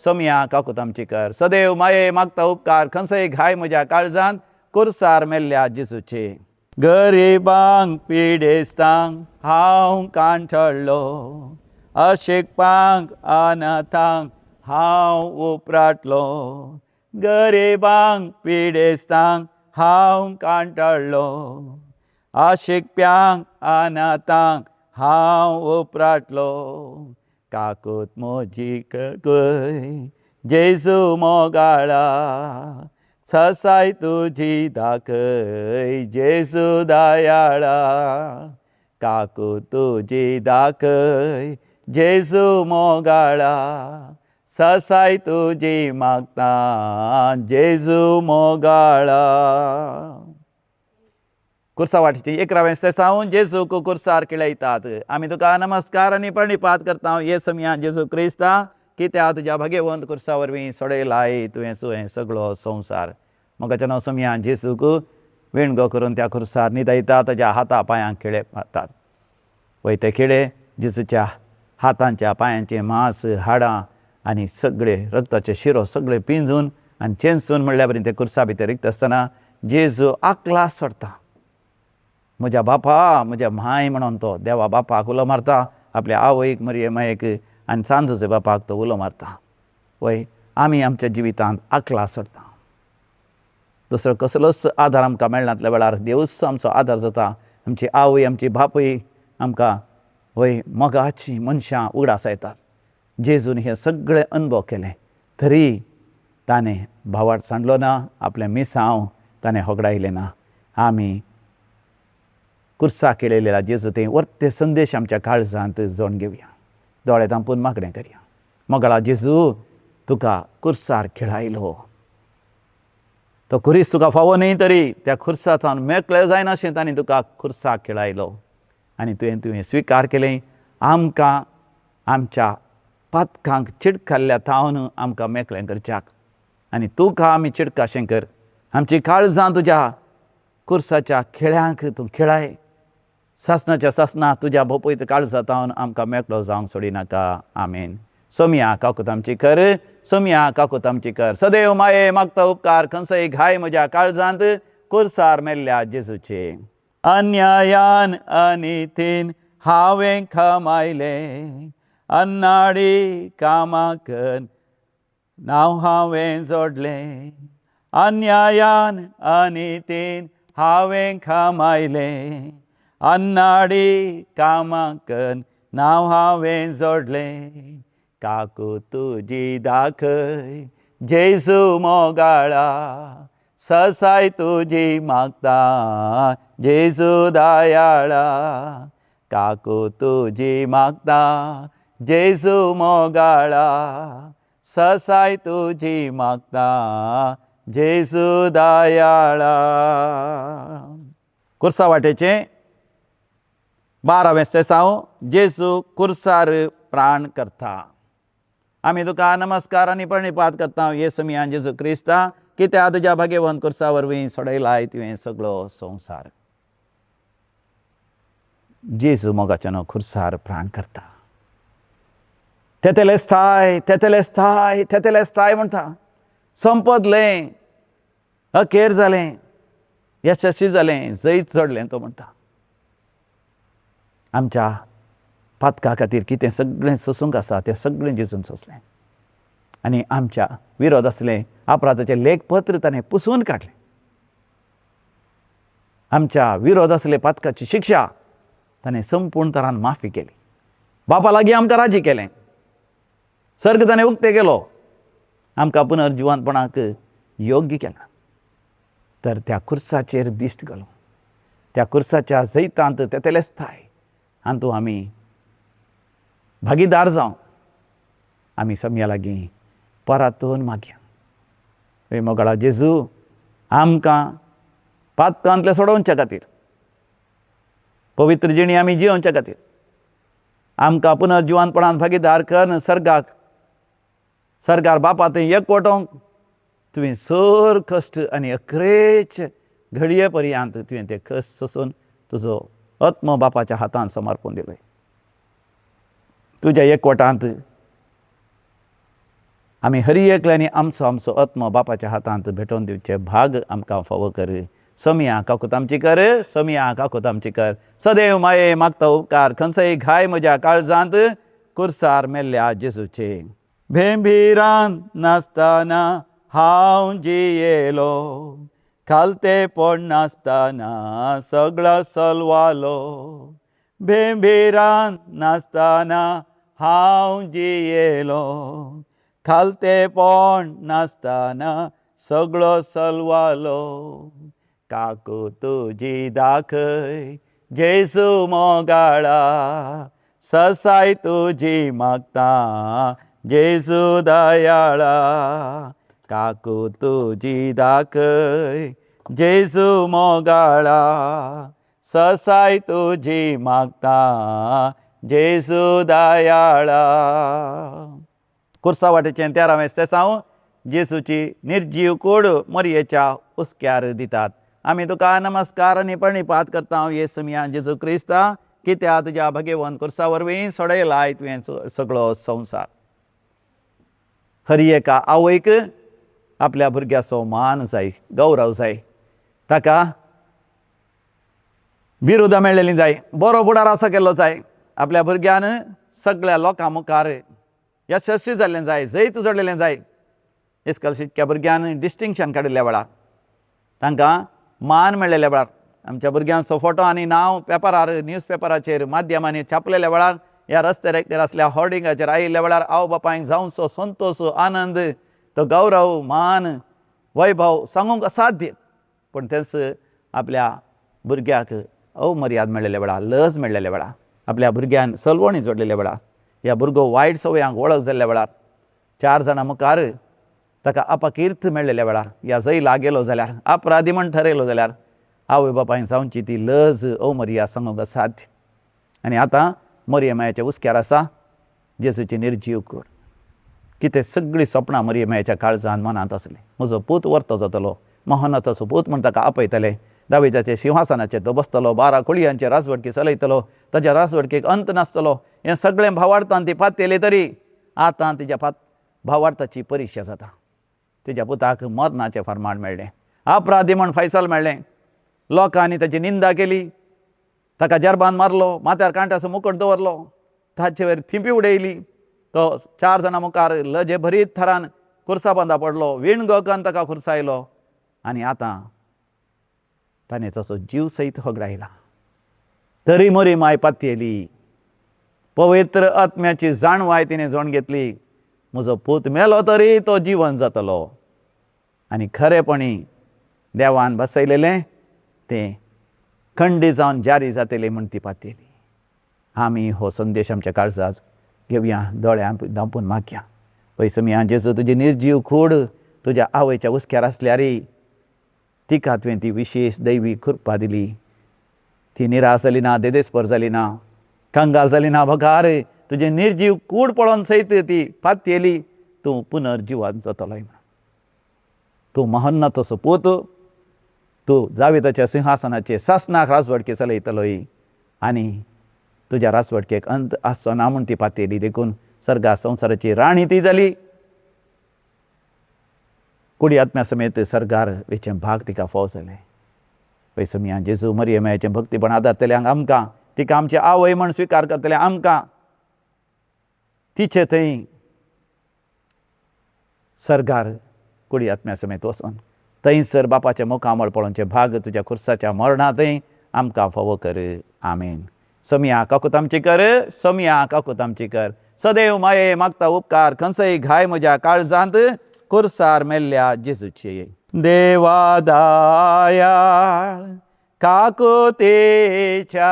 सोमिया काकूत आमची कर. सदैव माये मागता उपकार खंयसय घाय म्हज्या काळजांत कुर्सार मेल्ल्या जेजूचे. गरिबांक पिडेस्तांक हांव कांठळ्ळो अशिकपांक अनाथांक हांव उपराटलो. गरिबांक पिडेस्तांक हांव कांठळ्ळो अशिकप्यांक अनाथांक हांव उपराटलो. काकूत म्हजी कय जेजू मोगाळा ससाय तुजी दाखय जेजू दयाळा. काकू तुजी दाखय जेजू मोगाळा ससाय तुजी मागता जेजू मोगाळा. कुर्सा वाटेची 11वें सावन जेजूक कुर्सार खिळयतात. आमी तुका नमस्कार आनी प्रणिपात करता येसुमिया जेजू क्रिस्ता कित्याक तुज्या भाग्यवंत कुर्सा वरवीं सोडयलाय तुवें सुवें सगळो संवसार. मोगाचें नांव सुमिया जेजूक विणगो करून त्या कुर्सार न्हिदयता ताच्या हाता पांयांक खिळे मारतात. पळय ते खिळे जेजूच्या हातांच्या पांयांचें मांस हाडां आनी सगळे रगताचे शिरो सगळे पिंजून आनी चेंसून म्हणल्या बरें ते कुर्सा भितर रिगता आसतना जेजू आकलास सोडता. म्हज्या बापा म्हज्या मांय म्हणून तो देवा बापाक उलो मारता आपल्या आवयक मरिये मायेक आनी सांजूचे बापाक तो उलो मारता. वय आमी आमच्या जिवितांत आकलास सोडता. दुसरो कसलोच आदार आमकां मेळनातल्या वेळार देवूच आमचो आदार जाता. आमची आवय आमची बापूय आमकां वय मोगाची मनशां उगडासायतात. जेजून हे सगळे अनुभव केले तरी ताणें भावार्थ सांडलो ना आपलें मिसांव ताणें होगडायलें ना. आमी कुर्सा खिळयलेला जेजू थंय वर्ते संदेश आमच्या काळजांत जोडून घेवया. दोळे धांपून मागणें करया. मोगाळा जेजू तुका कुर्सार खिळायलो तो खुरीस तुका फावो न्ही तरी त्या खुर्सांतल्यान मेकळें जायना अशें ताणें तुका खुर्साक खिळायलो आनी तुवें स्विकार केलें. आमच्या पातकांक चिडखाल्ल्या तावन आमकां मेकळें करच्याक आनी तुका आमी चिडकाशें कर. आमची काळजां तुज्या कुर्साच्या खेळ्यांक तूं खेळाय. सासणाच्या सासणां तुज्या भोपयत काळजांतावन आमकां मेकळो जावंक सोडिनाका. आमेन. सोमिया काकूत आमची कर, सोमिया काकूत आमची कर. सदैव माये मागता उपकार खंयसय घाय म्हज्या काळजांत कुर्सार मेल्ल्या जेजूचे. अन्यायान अनितीन हांवें खमायलें, अन्नाडी कामाक नांव हांवें जोडलें. अन्यायान अनितीन हांवें खमायलें, अन्नाडी कामाक नांव हांवें जोडलें. काकू तुजी दाखय जेजू मोगाळा, ससाय तुजी मागता जेजू दयाळा. काकू तुजी मागता जेजू मोगाळा, ससाय तुजी मागता जेजू दयाळा. कुर्सा वाटेचे 12वें सेसांव जेजू कुर्सार प्राण करता. आमी तुका नमस्कार आनी प्रणिपात करता येसू मियान जेजू क्रिस्ता, कित्याक तुज्या भाग्यवंत कुर्सा वरवीं सोडयलाय तुवें सगळो संवसार. जेजू मोगाच्यान कुर्सार प्राण करता. तेतेलेस्ताय तेतेलेस्ताय तेतेलेस्ताय म्हणटा. संपदलें, अखेर जालें, यशस्वी जालें, जैत चडलें तो म्हणटा. आमच्या पातका खातीर कितें सगळें सोसूंक आसा तें सगळें जेजून सोंसलें. आनी आमच्या विरोध आसलें अपराधाचें लेखपत्र ताणें पुसून काडलें. आमच्या विरोध आसले पातकाची शिक्षा ताणें संपूर्ण तरान माफी केली. बापा लागीं आमकां राजी केलें. सर्ग ताणें उक्तें केलो. आमकां पुनर्जिवंतपणाक योग्य केला. तर त्या कुर्साचेर दिश्ट घालून त्या कुर्साच्या जैतांत तेतेलेस्ताय हातूंत आमी भागीदार जावं. आमी सम्या लागीं परातून मागया. हे मोगाळा जेजू, आमकां पातकांतले सोडोवच्या खातीर, पवित्र जिणी आमी जियोवच्या खातीर आमकां पुनर्जिवंतपणांत भागीदार कर. सरकार बापा थंय एकवटोवंक तुवें सर कश्ट आनी अकरेच घडये पर्यंत तुवें ते कश्ट सोसून तुजो आत्म बापाच्या हातांत समर्पून दिलोय. तुज्या एकवटांत आमी हर एकल्यानी आमचो आत्म बापाच्या हातांत भेटोवन दिवचे भाग आमकां फावो कर. सोमिया काकूत आमची कर, सोमिया काकूत आमची कर. सदैव माये मागता उपकार खंयसय घाय म्हज्या काळजांत कुर्सार मेल्ल्या जेजूचे. भेंबीरान नासतना हांव जियेलो, खालतेपण नासतना सगळा चलवालो. भेंबीरान नासतना हांव जियेलो, खालतेपण नासतना सगळो चलवालो. काकू तुजी दाखय जेजू मोगाळा, ससाय तुजी मागता जेजू दयाळा. काकू तुजी दाखय जेजू मोगाळा, ससाय तुजी मागता जेजू दयाळा. कुर्सा वाटेचें 13वें सेसांव जेजूची निर्जीव कूड मोरयेच्या उस्क्यार दितात. आमी तुका नमस्कार आनी प्रणिपात करता येसू मियान जेजू क्रिस्ता, कित्याक तुज्या भाग्यवंत कुर्सा वरवीं सोडयलाय तुवें सगळो संवसार. हर एका आवयक आपल्या भुरग्याचो मान जाय, गौरव जाय. ताका बिरुदां मेळ्ळेलीं जाय, बरो फुडार असो केल्लो जाय. आपल्या भुरग्यान सगळ्या लोकां मुखार यशस्वी जाल्लें जाय, जैत जोडलेलें जाय. इस्कॉलरशिपच्या भुरग्यान डिस्टिंक्शन काडिल्ल्या वेळार, तांकां मान मेळ्ळेल्या वेळार, आमच्या भुरग्यांचो फोटो आनी नांव पेपरार, न्यूज पेपराचेर, माध्यमांनी छापलेल्या वेळार, ह्या रस्त्यार असल्या होर्डिंगाचेर आयिल्ल्या वेळार आवय बापायक जावचो संतोश, आनंद, तो गौरव, मान, वैभव सांगूंक असाध्य. पूण तेच आपल्या भुरग्याक अवमर्याद मेळिल्ल्या वेळार, लज मेळिल्ल्या वेळार, आपल्या भुरग्यान सलवणी जोडलेल्या वेळार, ह्या भुरगो वायट सवयांक वळख जाल्ल्या वेळार, 4 जाणां मुखार ताका अपकीर्त मेळिल्ल्या वेळार, ह्या जैला गेलो जाल्यार, अपराधी म्हण ठरयलो जाल्यार आवय बापायक जावची ती लज अवमर्याद सांगूंक असाध्य. आनी आतां मोरये मायेच्या उस्क्यार आसा जेजूची निर्जीव कूड. कितें सगळीं सपनां मरियमेच्या काळजांत मनांत आसलीं. म्हजो पूत वर्तो जातलो, मोहनाचो पूत म्हूण ताका आपयतले. दाविदाच्या सिंहासनाचेर तो बसतलो, 12 कुळयांचेर राजवटकी चलयतलो, ताच्या राजवटकेक अंत नासतलो. हें सगळें भावार्थान ती पातयली तरी आतां तिच्या भावार्थाची परिक्षा जाता. तिच्या पुताक मरणाचें फर्माण मेळ्ळें, अपराधी म्हूण फैसल मेळ्ळें. लोकांनी ताची निंदा केली, ताका जरबान मारलो, माथ्यार कांट्याचो मुकुट दवरलो, ताचे वयर थिंपी उडयली. तो 4 जाणां मुखार लजे भरीत थरान खुर्सा बांदा पडलो, वीण गोकन ताका खुर्सायलो आनी आतां ताणें तसो जीव सयत होगडायला. तरी मोरी माय पातयेली. पवित्र आत्म्याची जाणवाय तिणें जोण घेतली. म्हजो पूत मेलो तरी तो जिवन जातलो आनी खरेपणी देवान बसयलेलें तें खंडी जावन जारी जातलें म्हूण ती पातयली. आमी हो संदेश आमच्या काळजांत घेवया, दोळ्यां धांपून मागया. पयसुम्या जेजू, तुजी निर्जीव कूड तुज्या आवयच्या उस्क्यार आसल्यार तिका तुवें ती विशेश दैवी कृपा दिली. ती निराश जाली ना, देदेस्पर जाली ना, कंगाल जाली ना. भकार तुजें निर्जीव कूड पळोवन सयत ती पातयेली. तूं पुनर्जिवान जातलोय म्हणून. तूं महन्नाचो पूत, तूं दाविदाच्या सिंहासनाचेर सासणाक राजवटकी चलयतलोय आनी तुज्या राजवटकेक अंत आसचो ना म्हूण ती पातयली. देखून सर्गा संवसाराची राणी ती जाली. कुडी आत्म्या समेत सर्गार वेचें भाग तिका फाव जाले. पयसुम्या जेजू, मरियमेचें भक्तीपण आदारतल्यांक आमकां, तिका आमची आवय म्हूण स्विकार करतल्या आमकां तिचे थंय सर्गार कुडी आत्म्या समेत वचोन थंयसर बापाचें मुखामळ पळोवचें भाग तुज्या खुर्साच्या मरणांतय आमकां फावो कर. आमेन. सोमिया काकूत आमची कर, सोमिया काकूत आमची कर. सदैव माये मागता उपकार, खंयसय घाय म्हज्या काळजांत, खुर्सार मेल्ल्या जेजूचे. देवा दयाळ काकुतेच्या,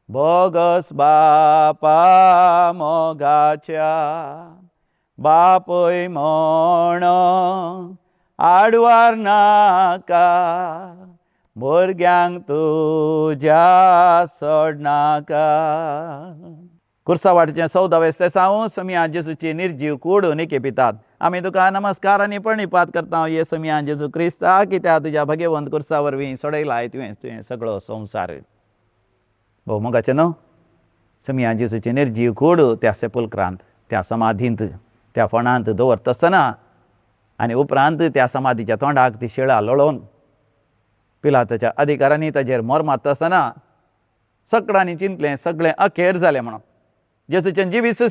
बोगस बापा मोगाच्या, बापय म्हण आडवार नाका, भुरग्यांक तुज्या सोडनाका. खुर्सा वाटेचें 14वें सेसांव सोमिया जेजूची निर्जीव कूड निके पितात. आमी तुका नमस्कार आनी प्रणिपात करता ये सोमिया जेजू क्रिस्ता, कित्याक तुज्या भगवंत खुर्सा वरवीं सोडयलाय तुवें सगळो संवसार. भोव मोगाचें न्हू. सोमिया जेजूची निर्जीव कूड त्या सेपुल्क्रांत, त्या समाधींत, त्या फोंडांत दवरता आसतना आनी उपरांत त्या समाधीच्या तोंडाक ती शिळा लोळोवन पिलाताच्या अधिकारांनी ताजेर मोर मारता आसतना सगळ्यांनी चिंतलें सगळें अखेर जालें म्हणून, जेजूचें जिवीस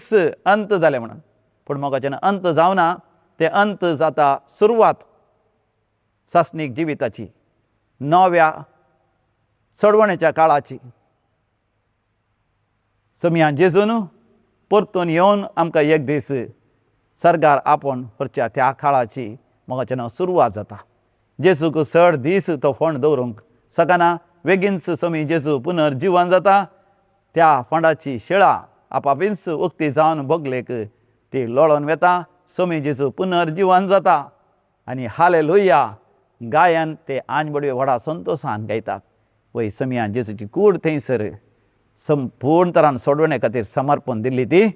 अंत जालें म्हणून. पूण मोगाचें अंत जावना, तें अंत जाता सुरवात सासणीक जिविताची, नव्या सोडवणेच्या काळाची. सोमिया जेजून परतून येवन आमकां एक दीस सर्गार आपोवन व्हरच्या त्या काळाची मोगाचें सुरवात जाता. जेजूक 6 दीस तो फोंड दवरूंक सकाना बेगीनच सोमी जेजू पुनर्जिवन जाता. त्या फोंडाची शिळा आपापीच उक्ती जावन बोगलेक ती लोळोन वेता. सोमी जेजू पुनर्जिवन जाता आनी हालेलुया गायन ते आंजबडवे व्हडा संतोशान गायतात. वय सोमिया जेजूची कूड थंयसर संपूर्ण तरान सोडवणे खातीर समर्पण दिल्ली ती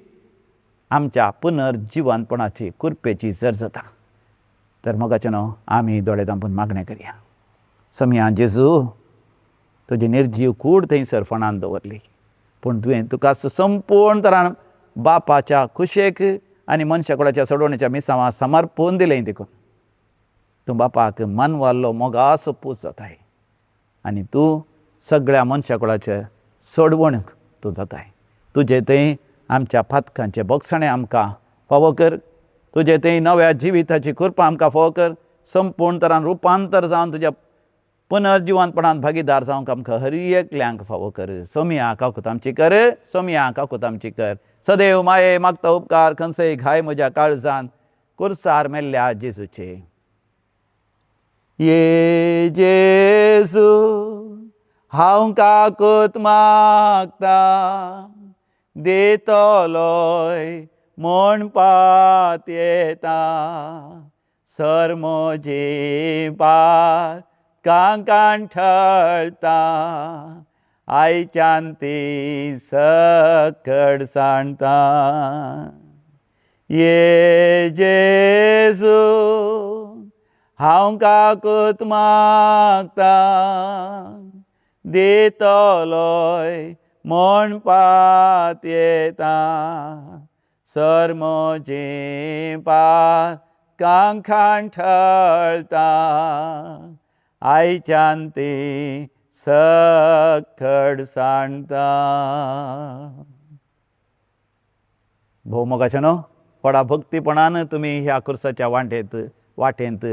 आमच्या पुनर्जिवनपणाची कृपेची जर जाता. तर मोगाचें न्हू, आमी दोळे धांपून मागणें करया. सोमिया जेजू, तुजी निर्जीव कूड थंयसर फोंडांत दवरली, पूण तुवें तुका संपूर्ण तरान बापाच्या खुशेक आनी मनशाकुळाच्या सोडवणेच्या मिसांवां समर्पण दिलें. देखून तूं बापाक मानवाल्लो मोगाचो पूत जाताय आनी तूं सगळ्या मनशाकुळाचे सोडवणूक तूं जाताय. तुजें थंय आमच्या पातकांचें बोगसणें आमकां फावो कर. तुजें थंय नव्या जिविताची कृपा आमकां फावो कर. संपूर्ण तरान रुपांतर जावन तुज्या पुनर्जिवनपणांत भागीदार जावंक आमकां हर एकल्यांक फावो कर. सोमिया काकूत आमची कर, सोमिया काकूत आमची कर. सदैव माये मागता उपकार, खंयसय घाय म्हज्या काळजांत, खुर्सार मेल्ल्या जेजूचे. ये जेजू हांव काकूत मागता, देतलोय म्हूण पातयेता. सर म्हजी पात कांकान ठळटा, आयच्यान ती सकड सांडटा. ये जेजू हांव काकूत मागता दितलोय म्हणपात येता सर म्हजी पातकां खांठळता आयच्यान ती सकड सांडता. भोव मोगाचेनो पडा भक्तीपणान तुमी ह्या खुर्साच्या वाटेंत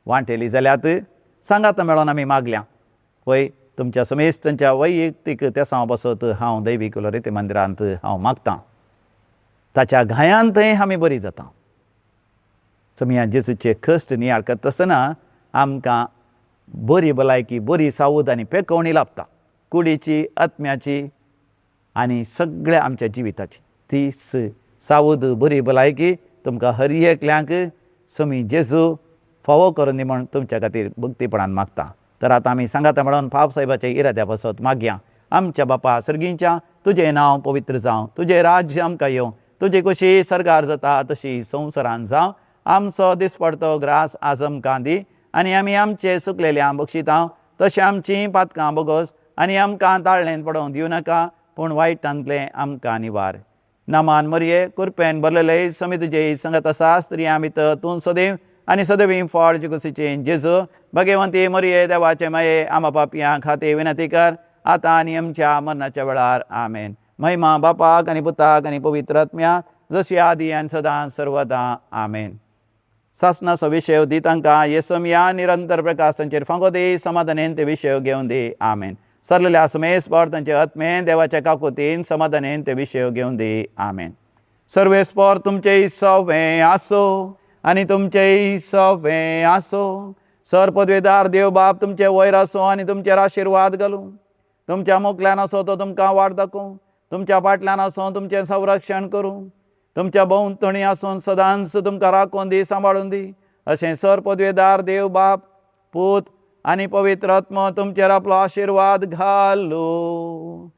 वांटेली जाल्यात सांगात मेळोन आमी मागल्या पळय तुमच्या समेस्तांच्या वैयक्तीक तेसां बसत हांव दैवीक रिती मंदिरांत हांव मागतां ताच्या घायांत थंय आमी बरी जाता. समिया जेजूचे कश्ट नियाळ करता आसतना आमकां बरी भलायकी बरी सावूद आनी पेकवणी लाभता कुडीची आत्म्याची आनी सगळ्या आमच्या जिविताची ती सावूद बरी भलायकी तुमकां हर एकल्यांक समी जेजू फावो करून दी म्हण तुमच्या खातीर भक्तीपणान मागता. तर आतां आमी सांगाता मेळोन पाप साहेबाच्या इराद्या बसत मागया. आमच्या बापा सर्गींच्या तुजें नांव पवित्र जावं तुजें राज्य आमकां येवं तुजी कशी सरकार जाता तशी संवसारांत जावं. आमचो दिसपडतो ग्रास आज आमकां दी आनी आमी आमचे सुकलेल्यांक बक्षिता तशें आमचीं पातकां बोगोस आनी आमकां ताळणेंत पडोवंक दिवं नाका पूण वायटांतलें आमकां निवार. नामान मरये कुरपेन भरलेले समी तुजे संगत आसा स्त्रियां भितर तूं सदैव आनी सदैवी फळ कुशीचें जेजू भगवंती मरये देवाचे माये आमा पापयां खातीर विनंती कर आतां आनी आमच्या मरणाच्या वेळार आमेन. महिमा बापाक आनी पुताक आनी पवित्र आत्म्याक जशी आदी आनी सदां सर्वदा आमेन. सासणाचो विशय दी तांकां येसमिया निरंतर प्रकाशांचेर फांगो दी समाधानेन ते विशय घेवन दी आमेन. सरलेल्या समेस्पर तांचे आत्मेन देवाच्या काकुतीन समाधानेन ते विशय घेवन दी आमेन. सर्वेस्पर तुमचें सवें आसो आनी तुमचें सवें आसो. सर पदवेदार देव बाप तुमचे वयर आसो आनी तुमचेर आशिर्वाद घालूं. तुमच्या मुखल्यान आसो तो तुमकां वाड दाखोवं. तुमच्या फाटल्यान आसो तुमचें संरक्षण करूं. तुमच्या भोंवतणी आसून सदांच तुमकां राखून दी सांबाळून दी अशें सर पदवेदार देव बाप पूत आनी पवित्र आत्मा तुमचेर आपलो आशिर्वाद घालूं.